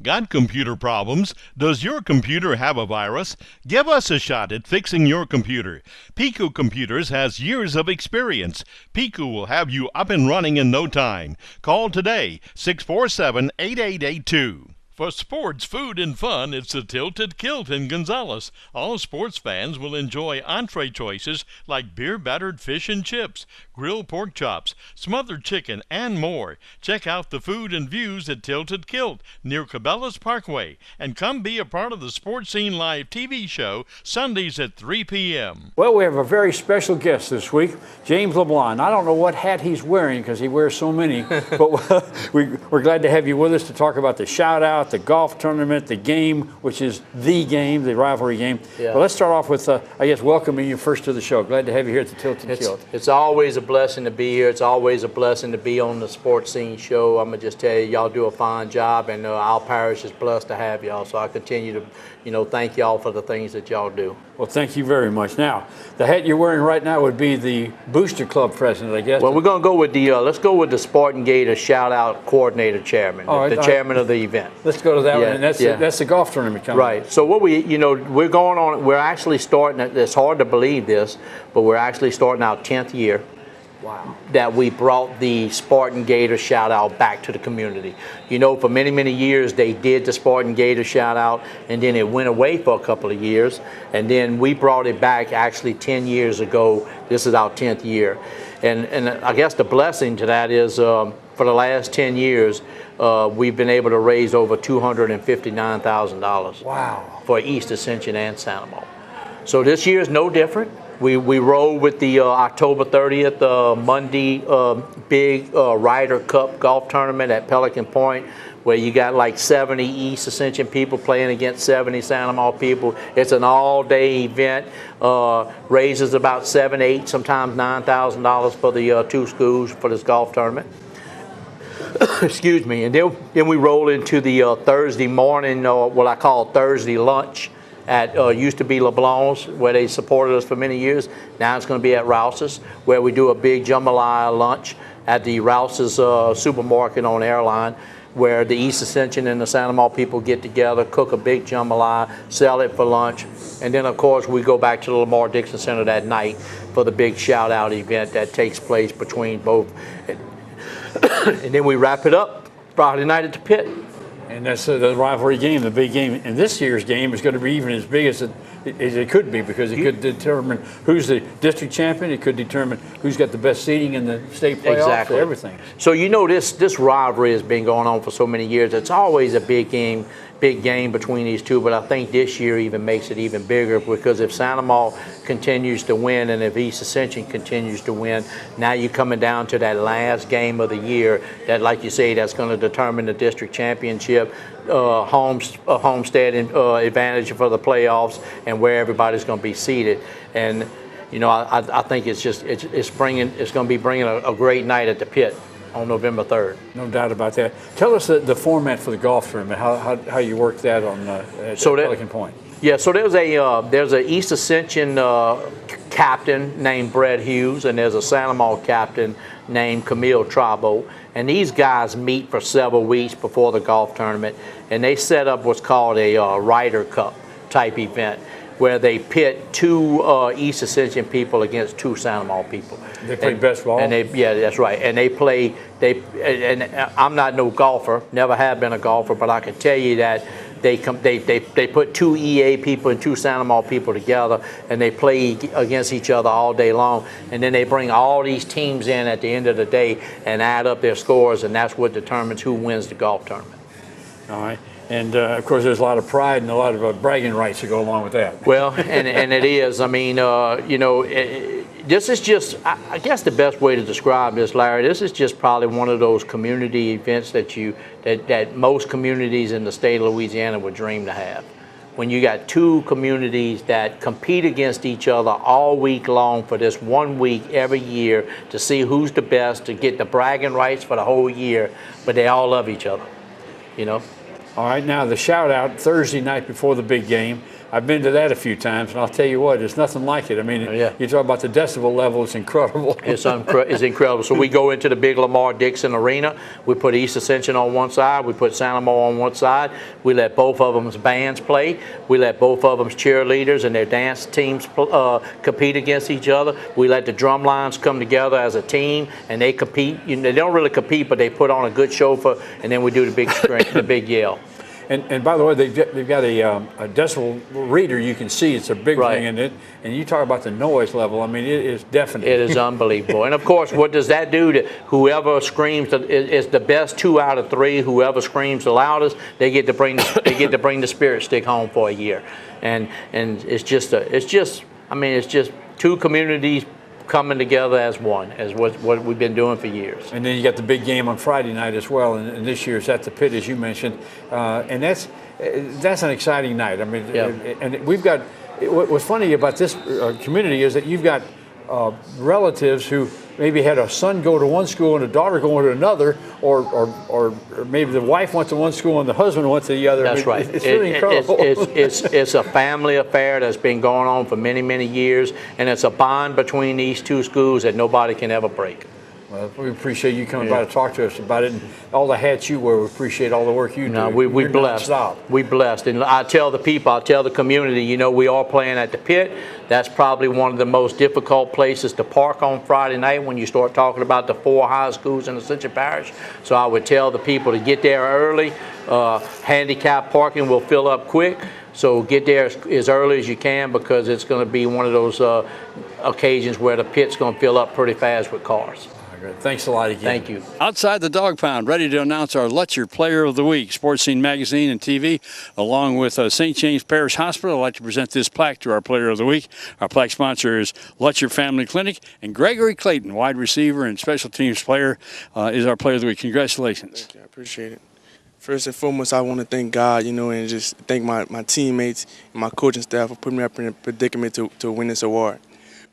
Speaker 7: Got computer problems? Does your computer have a virus? Give us a shot at fixing your computer. Piku Computers has years of experience. Piku will have you up and running in no time. Call today, 647-8882. For sports, food, and fun, it's the Tilted Kilt in Gonzales. All sports fans will enjoy entree choices like beer-battered fish and chips, grilled pork chops, smothered chicken, and more. Check out the food and views at Tilted Kilt near Cabela's Parkway, and come be a part of the Sports Scene Live TV show Sundays at 3 p.m.
Speaker 1: Well, we have a very special guest this week, James LeBlanc. I don't know what hat he's wearing because he wears so many, but we're glad to have you with us to talk about the shout-out Shout-Out, the golf tournament, the game, which is the game, the rivalry game.
Speaker 19: Yeah.
Speaker 1: But let's start off with, I guess, welcoming you first to the show. Glad to have you here at the Tilted Kilt.
Speaker 19: It's always a blessing to be here. It's always a blessing to be on the Sports Scene show. I'm going to just tell you, y'all do a fine job, and our parish is blessed to have y'all. So I continue to, thank y'all for the things that y'all do.
Speaker 1: Well, thank you very much. Now, the hat you're wearing right now would be the Booster Club president, I guess.
Speaker 19: Well, we're going to go with let's go with the Spartan Gator Shout-Out coordinator chairman, the chairman of the event.
Speaker 1: Let's go to that one, and that's the golf tournament coming.
Speaker 19: Right. So what we're going on, we're actually starting, it's hard to believe this, but we're actually starting our 10th year.
Speaker 1: Wow.
Speaker 19: That we brought the Spartan Gator Shout-Out back to the community. For many, many years they did the Spartan Gator Shout-Out, and then it went away for a couple of years, and then we brought it back actually 10 years ago. This is our 10th year. And I guess the blessing to that is for the last 10 years, we've been able to raise over $259,000.
Speaker 1: Wow.
Speaker 19: For East Ascension and Santa Monica. So this year is no different. We roll with the October 30th Monday big Ryder Cup golf tournament at Pelican Point, where you got like 70 East Ascension people playing against 70 Santa Monica people. It's an all-day event. Raises about $7,000, $8,000, sometimes $9,000 for the two schools for this golf tournament. Excuse me. And then we roll into the Thursday morning, what I call Thursday lunch. At used to be LeBlanc's, where they supported us for many years. Now it's going to be at Rouse's, where we do a big jambalaya lunch at the Rouse's supermarket on Airline, where the East Ascension and the Santa Monica people get together, cook a big jambalaya, sell it for lunch, and then of course we go back to the Lamar Dixon Center that night for the big shout-out event that takes place between both. And then we wrap it up Friday night at the Pit.
Speaker 1: And that's the rivalry game, the big game. And this year's game is going to be even as big as it could be, because it could determine who's the district champion. It could determine who's got the best seeding in the state playoffs.
Speaker 19: Exactly.
Speaker 1: Everything.
Speaker 19: So this rivalry has been going on for so many years. It's always a big game between these two, but I think this year even makes it even bigger, because if Santa Monica continues to win and if East Ascension continues to win, now you're coming down to that last game of the year that, like you say, that's going to determine the district championship, homestead advantage for the playoffs, and where everybody's going to be seated. And I think it's going to be bringing a great night at the Pit on November 3rd.
Speaker 1: No doubt about that. Tell us the format for the golf tournament, how you work that on at Pelican Point.
Speaker 19: Yeah, so there's a East Ascension captain named Brett Hughes, and there's a Santa Monica captain named Camille Trabo, and these guys meet for several weeks before the golf tournament, and they set up what's called a Ryder Cup type event, where they pit two East Ascension people against two Santa Monica people.
Speaker 1: They play best ball?
Speaker 19: Yeah, that's right. And and I'm not no golfer, never have been a golfer, but I can tell you that they put two EA people and two Santa Monica people together, and they play against each other all day long. And then they bring all these teams in at the end of the day and add up their scores, and that's what determines who wins the golf tournament.
Speaker 1: All right. And, of course, there's a lot of pride and a lot of bragging rights to go along with that.
Speaker 19: Well, and it is. I mean, this is just, I guess the best way to describe this, Larry, this is just probably one of those community events that most communities in the state of Louisiana would dream to have. When you got two communities that compete against each other all week long for this 1 week every year to see who's the best, to get the bragging rights for the whole year, but they all love each other,
Speaker 1: All right, now the shout-out Thursday night before the big game. I've been to that a few times, and I'll tell you what, there's nothing like it. I mean, you talk about the decibel level, it's incredible.
Speaker 19: It's incredible. So we go into the big Lamar Dixon Arena. We put East Ascension on one side. We put Santa Monica on one side. We let both of them's bands play. We let both of them's cheerleaders and their dance teams compete against each other. We let the drum lines come together as a team, and they compete. They don't really compete, but they put on a good show and then we do the big screen, the big yell.
Speaker 1: And by the way, they've got a decibel reader you can see. It's a big thing in it. And you talk about the noise level. I mean, it is deafening.
Speaker 19: It is unbelievable. And of course, what does that do to whoever screams? It's the best 2 out of 3. Whoever screams the loudest, they get to bring the spirit stick home for a year. And it's just two communities coming together as one, as what we've been doing for years.
Speaker 1: And then you got the big game on Friday night as well, and this year's at the Pit, as you mentioned, and that's an exciting night. I mean, and we've got. What's funny about this community is that you've got relatives who maybe had a son go to one school and a daughter going to another, or maybe the wife went to one school and the husband went to the other.
Speaker 19: That's right.
Speaker 1: It's really incredible.
Speaker 19: It's a family affair that's been going on for many, many years, and it's a bond between these two schools that nobody can ever break.
Speaker 1: Well, we appreciate you coming by to talk to us about it, and all the hats you wear. We appreciate all the work you do.
Speaker 19: We blessed. We blessed, and I tell the people, I tell the community, you know, we are playing at the Pit. That's probably one of the most difficult places to park on Friday night when you start talking about the 4 high schools in Ascension Parish. So I would tell the people to get there early. Handicap parking will fill up quick. So get there as early as you can, because it's going to be one of those occasions where the Pit's going to fill up pretty fast with cars.
Speaker 1: Thanks a lot again.
Speaker 19: Thank you.
Speaker 5: Outside the Dog Pound, ready to announce our Lutcher Player of the Week. Sports Scene Magazine and TV, along with St. James Parish Hospital, I'd like to present this plaque to our Player of the Week. Our plaque sponsor is Lutcher Family Clinic, and Gregory Clayton, wide receiver and special teams player, is our Player of the Week. Congratulations.
Speaker 20: Thank you. I appreciate it. First and foremost, I want to thank God, you know, and just thank my teammates and my coaching staff for putting me up in a predicament to win this award.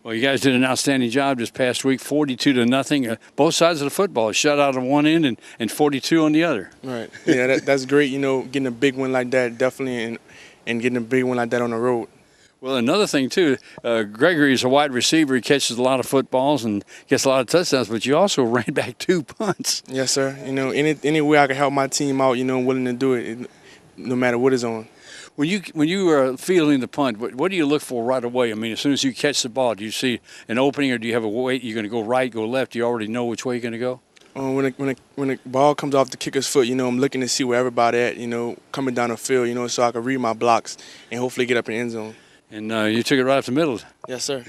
Speaker 5: Well, you guys did an outstanding job this past week, 42-0. Both sides of the football, a shutout on one end and 42 on the other.
Speaker 20: Right. Yeah, that's great. You know, getting a big win like that, definitely, and getting a big win like that on the road.
Speaker 5: Well, another thing, too, Gregory is a wide receiver. He catches a lot of footballs and gets a lot of touchdowns, but you also ran back 2 punts.
Speaker 20: Yes, sir. You know, any way I can help my team out, you know, I'm willing to do it, no matter what is on.
Speaker 5: When you are fielding the punt, what do you look for right away? I mean, as soon as you catch the ball, do you see an opening, or do you have a way you're going to go right, go left? Do you already know which way you're going to go?
Speaker 20: When the ball comes off the kicker's foot, you know, I'm looking to see where everybody at, you know, coming down the field, you know, so I can read my blocks and hopefully get up in the end zone.
Speaker 5: And you took it right up the middle.
Speaker 20: Yes, sir.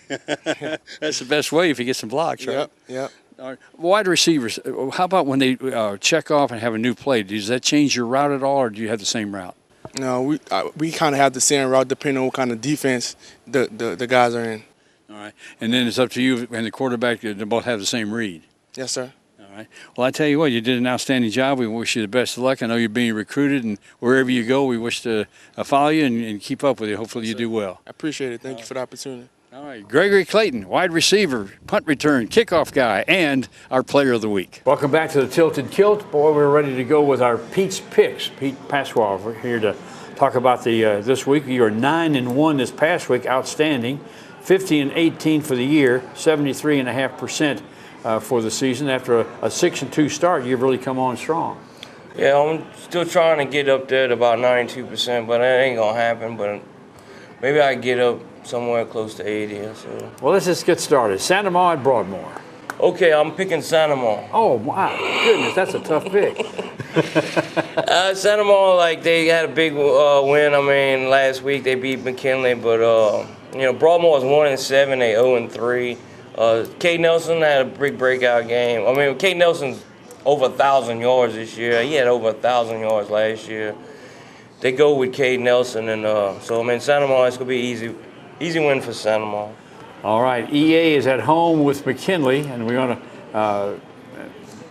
Speaker 5: That's the best way if you get some blocks, right?
Speaker 20: Yep.
Speaker 5: All right. Wide receivers, how about when they check off and have a new play? Does that change your route at all, or do you have the same route?
Speaker 20: No, we kind of have the same route depending on what kind of defense the guys are in.
Speaker 5: All right. And then it's up to you and the quarterback to both have the same read.
Speaker 20: Yes, sir.
Speaker 5: All right. Well, I tell you what, you did an outstanding job. We wish you the best of luck. I know you're being recruited, and wherever you go, we wish to follow you and keep up with you. Hopefully you do well.
Speaker 20: I appreciate it. Thank you for the opportunity.
Speaker 5: All right. Gregory Clayton, wide receiver, punt return, kickoff guy, and our Player of the Week.
Speaker 1: Welcome back to the Tilted Kilt. Boy, we're ready to go with our Pete's Picks. Pete Pasquale, we're here to talk about the this week. You are 9-1 this past week, outstanding. 50-18 for the year, 73.5% for the season. After a 6-2 start, you've really come on strong.
Speaker 21: Yeah, I'm still trying to get up there at about 92%, but that ain't gonna happen. But maybe I get up somewhere close to 80 or so.
Speaker 1: Well, let's just get started. Santa Maria at Broadmoor.
Speaker 21: Okay, I'm picking Santa Maria.
Speaker 1: Oh, my goodness, that's a tough pick.
Speaker 21: Santa Maria, like, they had a big win. I mean, last week they beat McKinley, but, you know, Broadmoor was 1-7, they 0-3. Cade Nelson had a big breakout game. I mean, Cade Nelson's over 1,000 yards this year. He had over 1,000 yards last year. They go with Cade Nelson, and so, I mean, Santa Maria, it's going to be easy win for Santa Maria.
Speaker 1: All right, EA is at home with McKinley, and we're going to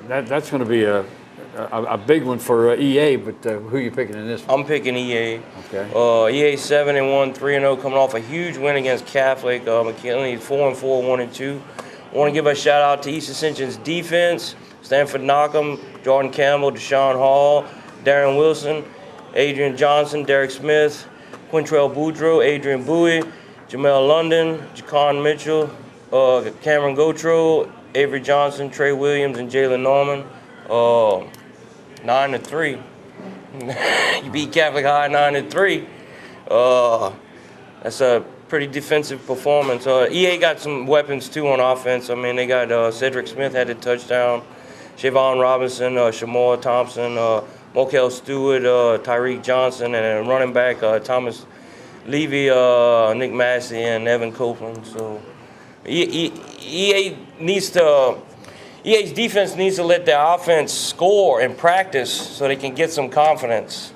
Speaker 1: that's going to be a big one for EA. But who are you picking in this one?
Speaker 21: I'm picking EA.
Speaker 1: Okay.
Speaker 21: EA 7-1, 3-0, coming off a huge win against Catholic. McKinley 4-4, 1-2. I want to give a shout out to East Ascension's defense: Stanford Knockham, Jordan Campbell, Deshaun Hall, Darren Wilson, Adrian Johnson, Derek Smith, Quintrell Boudreaux, Adrian Bowie, Jamel London, Jacon Mitchell, Cameron Gotro, Avery Johnson, Trey Williams, and Jalen Norman. 9-3. You beat Catholic High 9-3. That's a pretty defensive performance. EA got some weapons too on offense. I mean, they got Cedric Smith had a touchdown, Shavon Robinson, Shamor Thompson, Mokel Stewart, Tyreek Johnson, and running back Thomas Levy, Nick Massey, and Evan Copeland. So EA's defense needs to let their offense score in practice so they can get some confidence.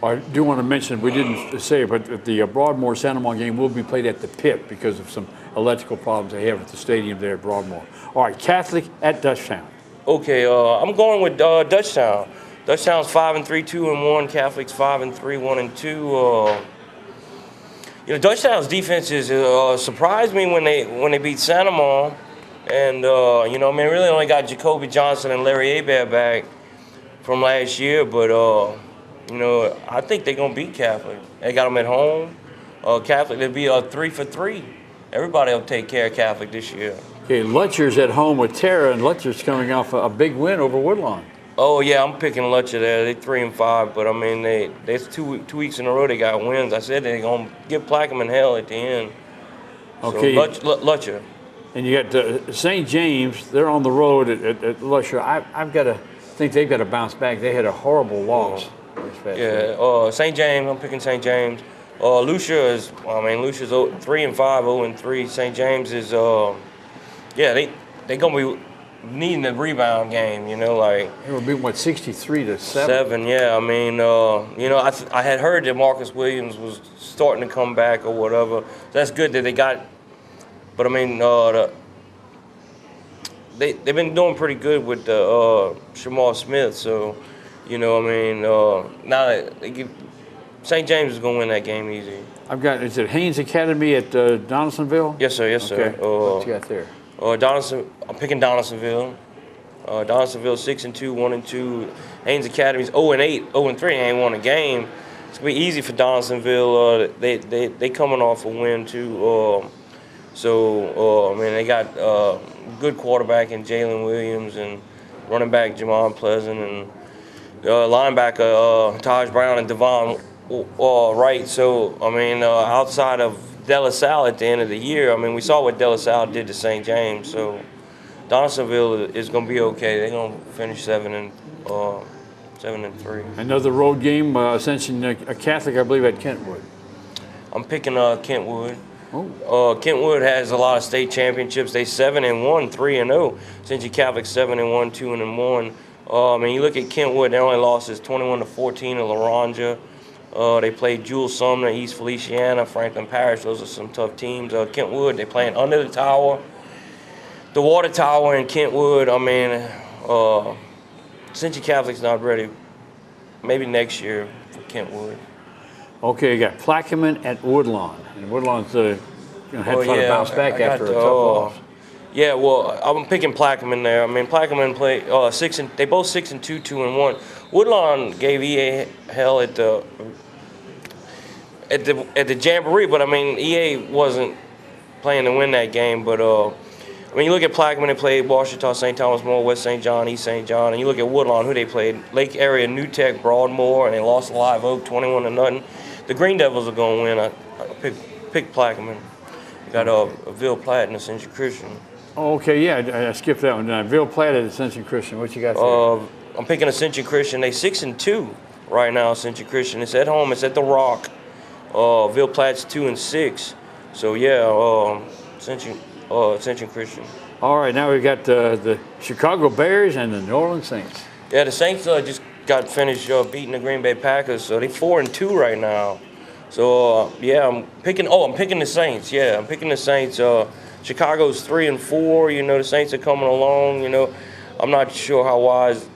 Speaker 1: I do want to mention, we didn't say it, but the Broadmoor Santa Maria game will be played at the pit because of some electrical problems they have at the stadium there at Broadmoor. All right, Catholic at Dutchtown.
Speaker 21: Okay, I'm going with Dutchtown. Dutchtown's 5-3, 2-1. Catholic's 5-3, 1-2. You know, Dutchtown's defense is surprised me when they beat Santa Maria, and you know, I mean, really only got Jacoby Johnson and Larry Abad back from last year, but you know, I think they're gonna beat Catholic. They got them at home. Catholic, they'll be 3 for 3. Everybody will take care of Catholic this year.
Speaker 1: Okay, Lutcher's at home with Tara, and Lutcher's coming off a big win over Woodlawn.
Speaker 21: Oh yeah, I'm picking Lutcher there. They're 3-5, but I mean, they 2 weeks in a row they got wins. I said they're gonna give Plaquemine hell at the end.
Speaker 1: Okay,
Speaker 21: so, Lutcher.
Speaker 1: And you got St. James. They're on the road at Lutcher. I've got to think they've got to bounce back. They had a horrible loss.
Speaker 21: Yeah, St. James. I'm picking St. James. Lucia is. I mean, Lucia's 3-5, 0-3. St. James is. Yeah, they gonna be needing a rebound game. You know, like
Speaker 1: they were beating 63-7.
Speaker 21: 7. Yeah, I mean, you know, I had heard that Marcus Williams was starting to come back or whatever. That's good that they got. But I mean, they've been doing pretty good with Shamar Smith. So, you know, I mean, now that they get, St. James is gonna win that game easy.
Speaker 1: I've got. Is it Haynes Academy at Donaldsonville?
Speaker 21: Yes, sir. Yes, sir.
Speaker 1: Okay. What you got there?
Speaker 21: I'm picking Donaldsonville. Donaldsonville 6-2, 1-2. Haynes Academy's 0-8, 0-3. They ain't won a game. It's gonna be easy for Donaldsonville. They coming off a win too. So, I mean, they got good quarterback in Jalen Williams and running back Jamon Pleasant and linebacker Taj Brown and Devon Wright. So, I mean, outside of De La Salle at the end of the year, I mean, we saw what De La Salle did to St. James. So, Donaldsonville is going to be okay. They're going to finish 7-3.
Speaker 1: Another road game, Ascension Catholic, I believe, at Kentwood.
Speaker 21: I'm picking Kentwood. Kentwood has a lot of state championships. They 7-1, 3-0. Ascension Catholic 7-1, 2-1. I mean, you look at Kentwood, their only loss is 21-14 to Laranja. They played Jewel Sumner, East Feliciana, Franklin Parish. Those are some tough teams. Kentwood, they're playing under the tower. The water tower in Kentwood, I mean, Ascension Catholic's not ready. Maybe next year for Kentwood.
Speaker 1: Okay, you got Plaquemine at Woodlawn. And Woodlawn's going to have to try to bounce back after a tough loss.
Speaker 21: Yeah, well, I'm picking Plaquemine there. I mean, Plaquemine played they both 6-2, 2-1. Woodlawn gave EA hell at the Jamboree, but I mean, EA wasn't playing to win that game. But I mean, you look at Plaquemine, they played Washita, St. Thomas More, West St. John, East St. John, and you look at Woodlawn, who they played, Lake Area, New Tech, Broadmoor, and they lost to Live Oak 21-0. The Green Devils are going to win. I picked Plaquemine. You got Ville Platte and Ascension Christian.
Speaker 1: Oh, okay, yeah, I skipped that one. Ville Platte at Ascension Christian. What you got there?
Speaker 21: I'm picking Ascension Christian. They 6-2 right now. Ascension Christian. It's at home. It's at the Rock. Ville Platte's 2-6. So yeah, Ascension Christian.
Speaker 1: All right, now we've got the Chicago Bears and the New Orleans Saints.
Speaker 21: Yeah, the Saints just got finished beating the Green Bay Packers, so they 4-2 right now. So yeah, I'm picking the Saints. Yeah, I'm picking the Saints. Chicago's 3-4. You know, the Saints are coming along. You know, I'm not sure how wise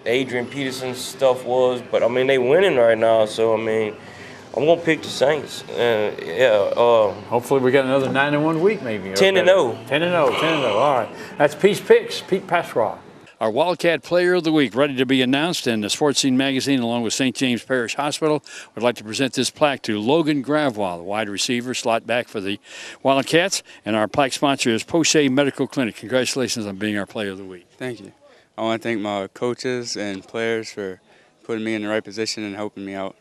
Speaker 21: Adrian Peterson's stuff was, but I mean they winning right now. So I mean, I'm gonna pick the Saints.
Speaker 1: Hopefully we got another 9-1 week, maybe.
Speaker 21: 10-0.
Speaker 1: 10-0. All right, that's Pete's Picks. Pete Pasqua. Our Wildcat Player of the Week, ready to be announced, and the Sports Scene magazine, along with St. James Parish Hospital, would like to present this plaque to Logan Gravois, the wide receiver, slot back for the Wildcats. And our plaque sponsor is Poche Medical Clinic. Congratulations on being our Player of the Week.
Speaker 3: Thank you. I want to thank my coaches and players for putting me in the right position and helping me out.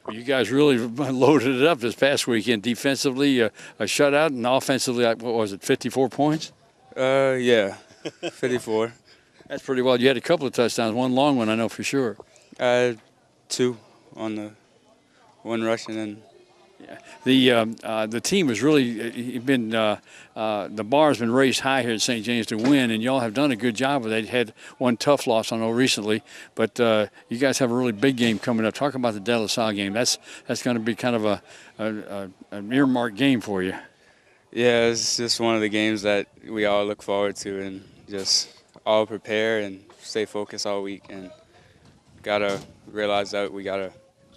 Speaker 1: Well, you guys really loaded it up this past weekend. Defensively, a shutout, and offensively, what was it, 54 points?
Speaker 3: Yeah, 54.
Speaker 1: That's pretty well. You had a couple of touchdowns, one long one, I know for sure.
Speaker 3: 2 on the one rush and then
Speaker 1: The team has really been the bar has been raised high here at St. James to win, and y'all have done a good job with it. Had one tough loss, I know, recently, but you guys have a really big game coming up. Talk about the De La Salle game. That's going to be kind of an earmarked game for you.
Speaker 3: Yeah, it's just one of the games that we all look forward to, and just all prepare and stay focused all week, and gotta realize that we gotta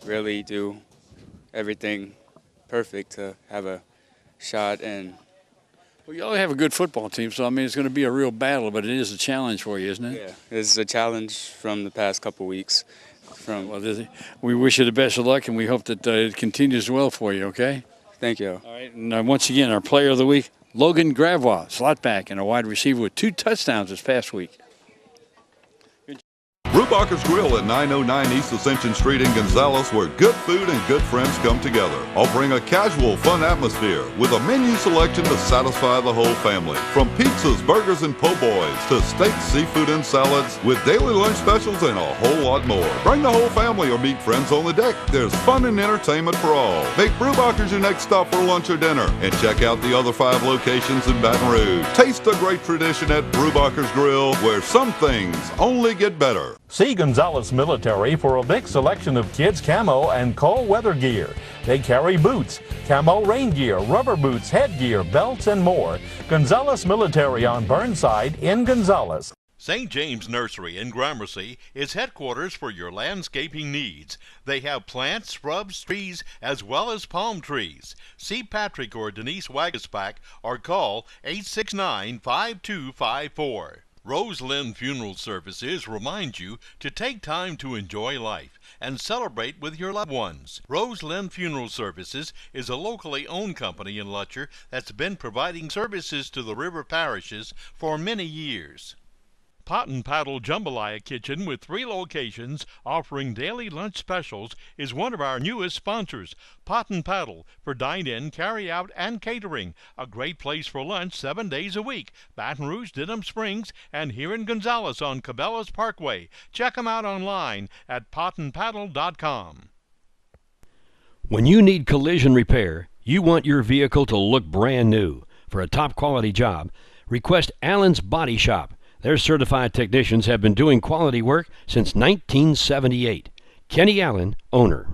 Speaker 3: really do everything perfect to have a shot. And
Speaker 1: well, y'all have a good football team, so I mean it's going to be a real battle, but it is a challenge for you, isn't it?
Speaker 3: Yeah, it's a challenge from the past couple weeks.
Speaker 1: We wish you the best of luck, and we hope that it continues well for you. Okay.
Speaker 3: Thank you.
Speaker 1: All right, and once again, our Player of the Week, Logan Gravois, slot back and a wide receiver with 2 touchdowns this past week.
Speaker 4: Brubacher's Grill at 909 East Ascension Street in Gonzales, where good food and good friends come together. Offering a casual, fun atmosphere with a menu selection to satisfy the whole family. From pizzas, burgers, and po' boys to steaks, seafood, and salads with daily lunch specials and a whole lot more. Bring the whole family or meet friends on the deck. There's fun and entertainment for all. Make Brubacher's your next stop for lunch or dinner, and check out the other 5 locations in Baton Rouge. Taste the great tradition at Brubacher's Grill, where some things only get better.
Speaker 22: See Gonzales Military for a big selection of kids' camo and cold weather gear. They carry boots, camo rain gear, rubber boots, headgear, belts, and more. Gonzales Military on Burnside in Gonzales.
Speaker 7: St. James Nursery in Gramercy is headquarters for your landscaping needs. They have plants, shrubs, trees, as well as palm trees. See Patrick or Denise Wagaspack or call 869-5254. Roseland Funeral Services remind you to take time to enjoy life and celebrate with your loved ones. Roseland Funeral Services is a locally owned company in Lutcher that's been providing services to the river parishes for many years. Pot and Paddle Jambalaya Kitchen, with 3 locations offering daily lunch specials, is one of our newest sponsors. Pot and Paddle for dine-in, carry-out, and catering. A great place for lunch 7 days a week. Baton Rouge, Denham Springs, and here in Gonzales on Cabela's Parkway. Check them out online at potandpaddle.com.
Speaker 23: When you need collision repair, you want your vehicle to look brand new. For a top-quality job, request Allen's Body Shop. Their certified technicians have been doing quality work since 1978. Kenny Allen, owner.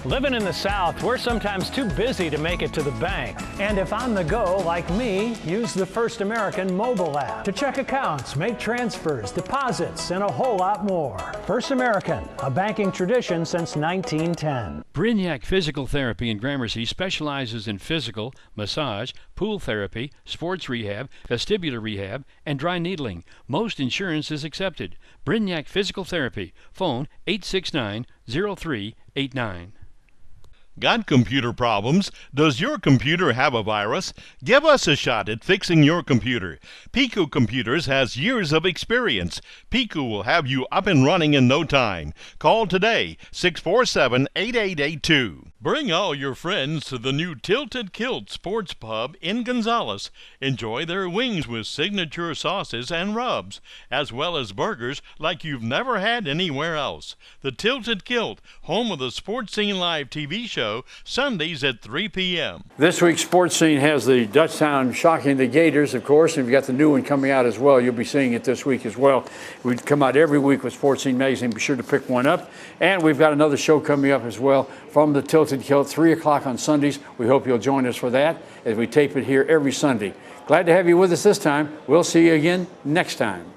Speaker 24: Living in the South, we're sometimes too busy to make it to the bank. And if on the go, like me, use the First American mobile app to check accounts, make transfers, deposits, and a whole lot more. First American, a banking tradition since 1910.
Speaker 5: Brignac Physical Therapy in Gramercy specializes in physical, massage, pool therapy, sports rehab, vestibular rehab, and dry needling. Most insurance is accepted. Brignac Physical Therapy. Phone 869-0389.
Speaker 7: Got computer problems? Does your computer have a virus? Give us a shot at fixing your computer. Pico Computers has years of experience. Pico will have you up and running in no time. Call today, 647-8882. Bring all your friends to the new Tilted Kilt Sports Pub in Gonzales. Enjoy their wings with signature sauces and rubs, as well as burgers like you've never had anywhere else. The Tilted Kilt, home of the Sports Scene Live TV show, Sundays at 3 p.m.
Speaker 1: This week's Sports Scene has the Dutchtown Shocking the Gators, of course, and we've got the new one coming out as well. You'll be seeing it this week as well. We come out every week with Sports Scene magazine. Be sure to pick one up. And we've got another show coming up as well from the Tilted Kilt, 3 o'clock on Sundays. We hope you'll join us for that as we tape it here every Sunday. Glad to have you with us this time. We'll see you again next time.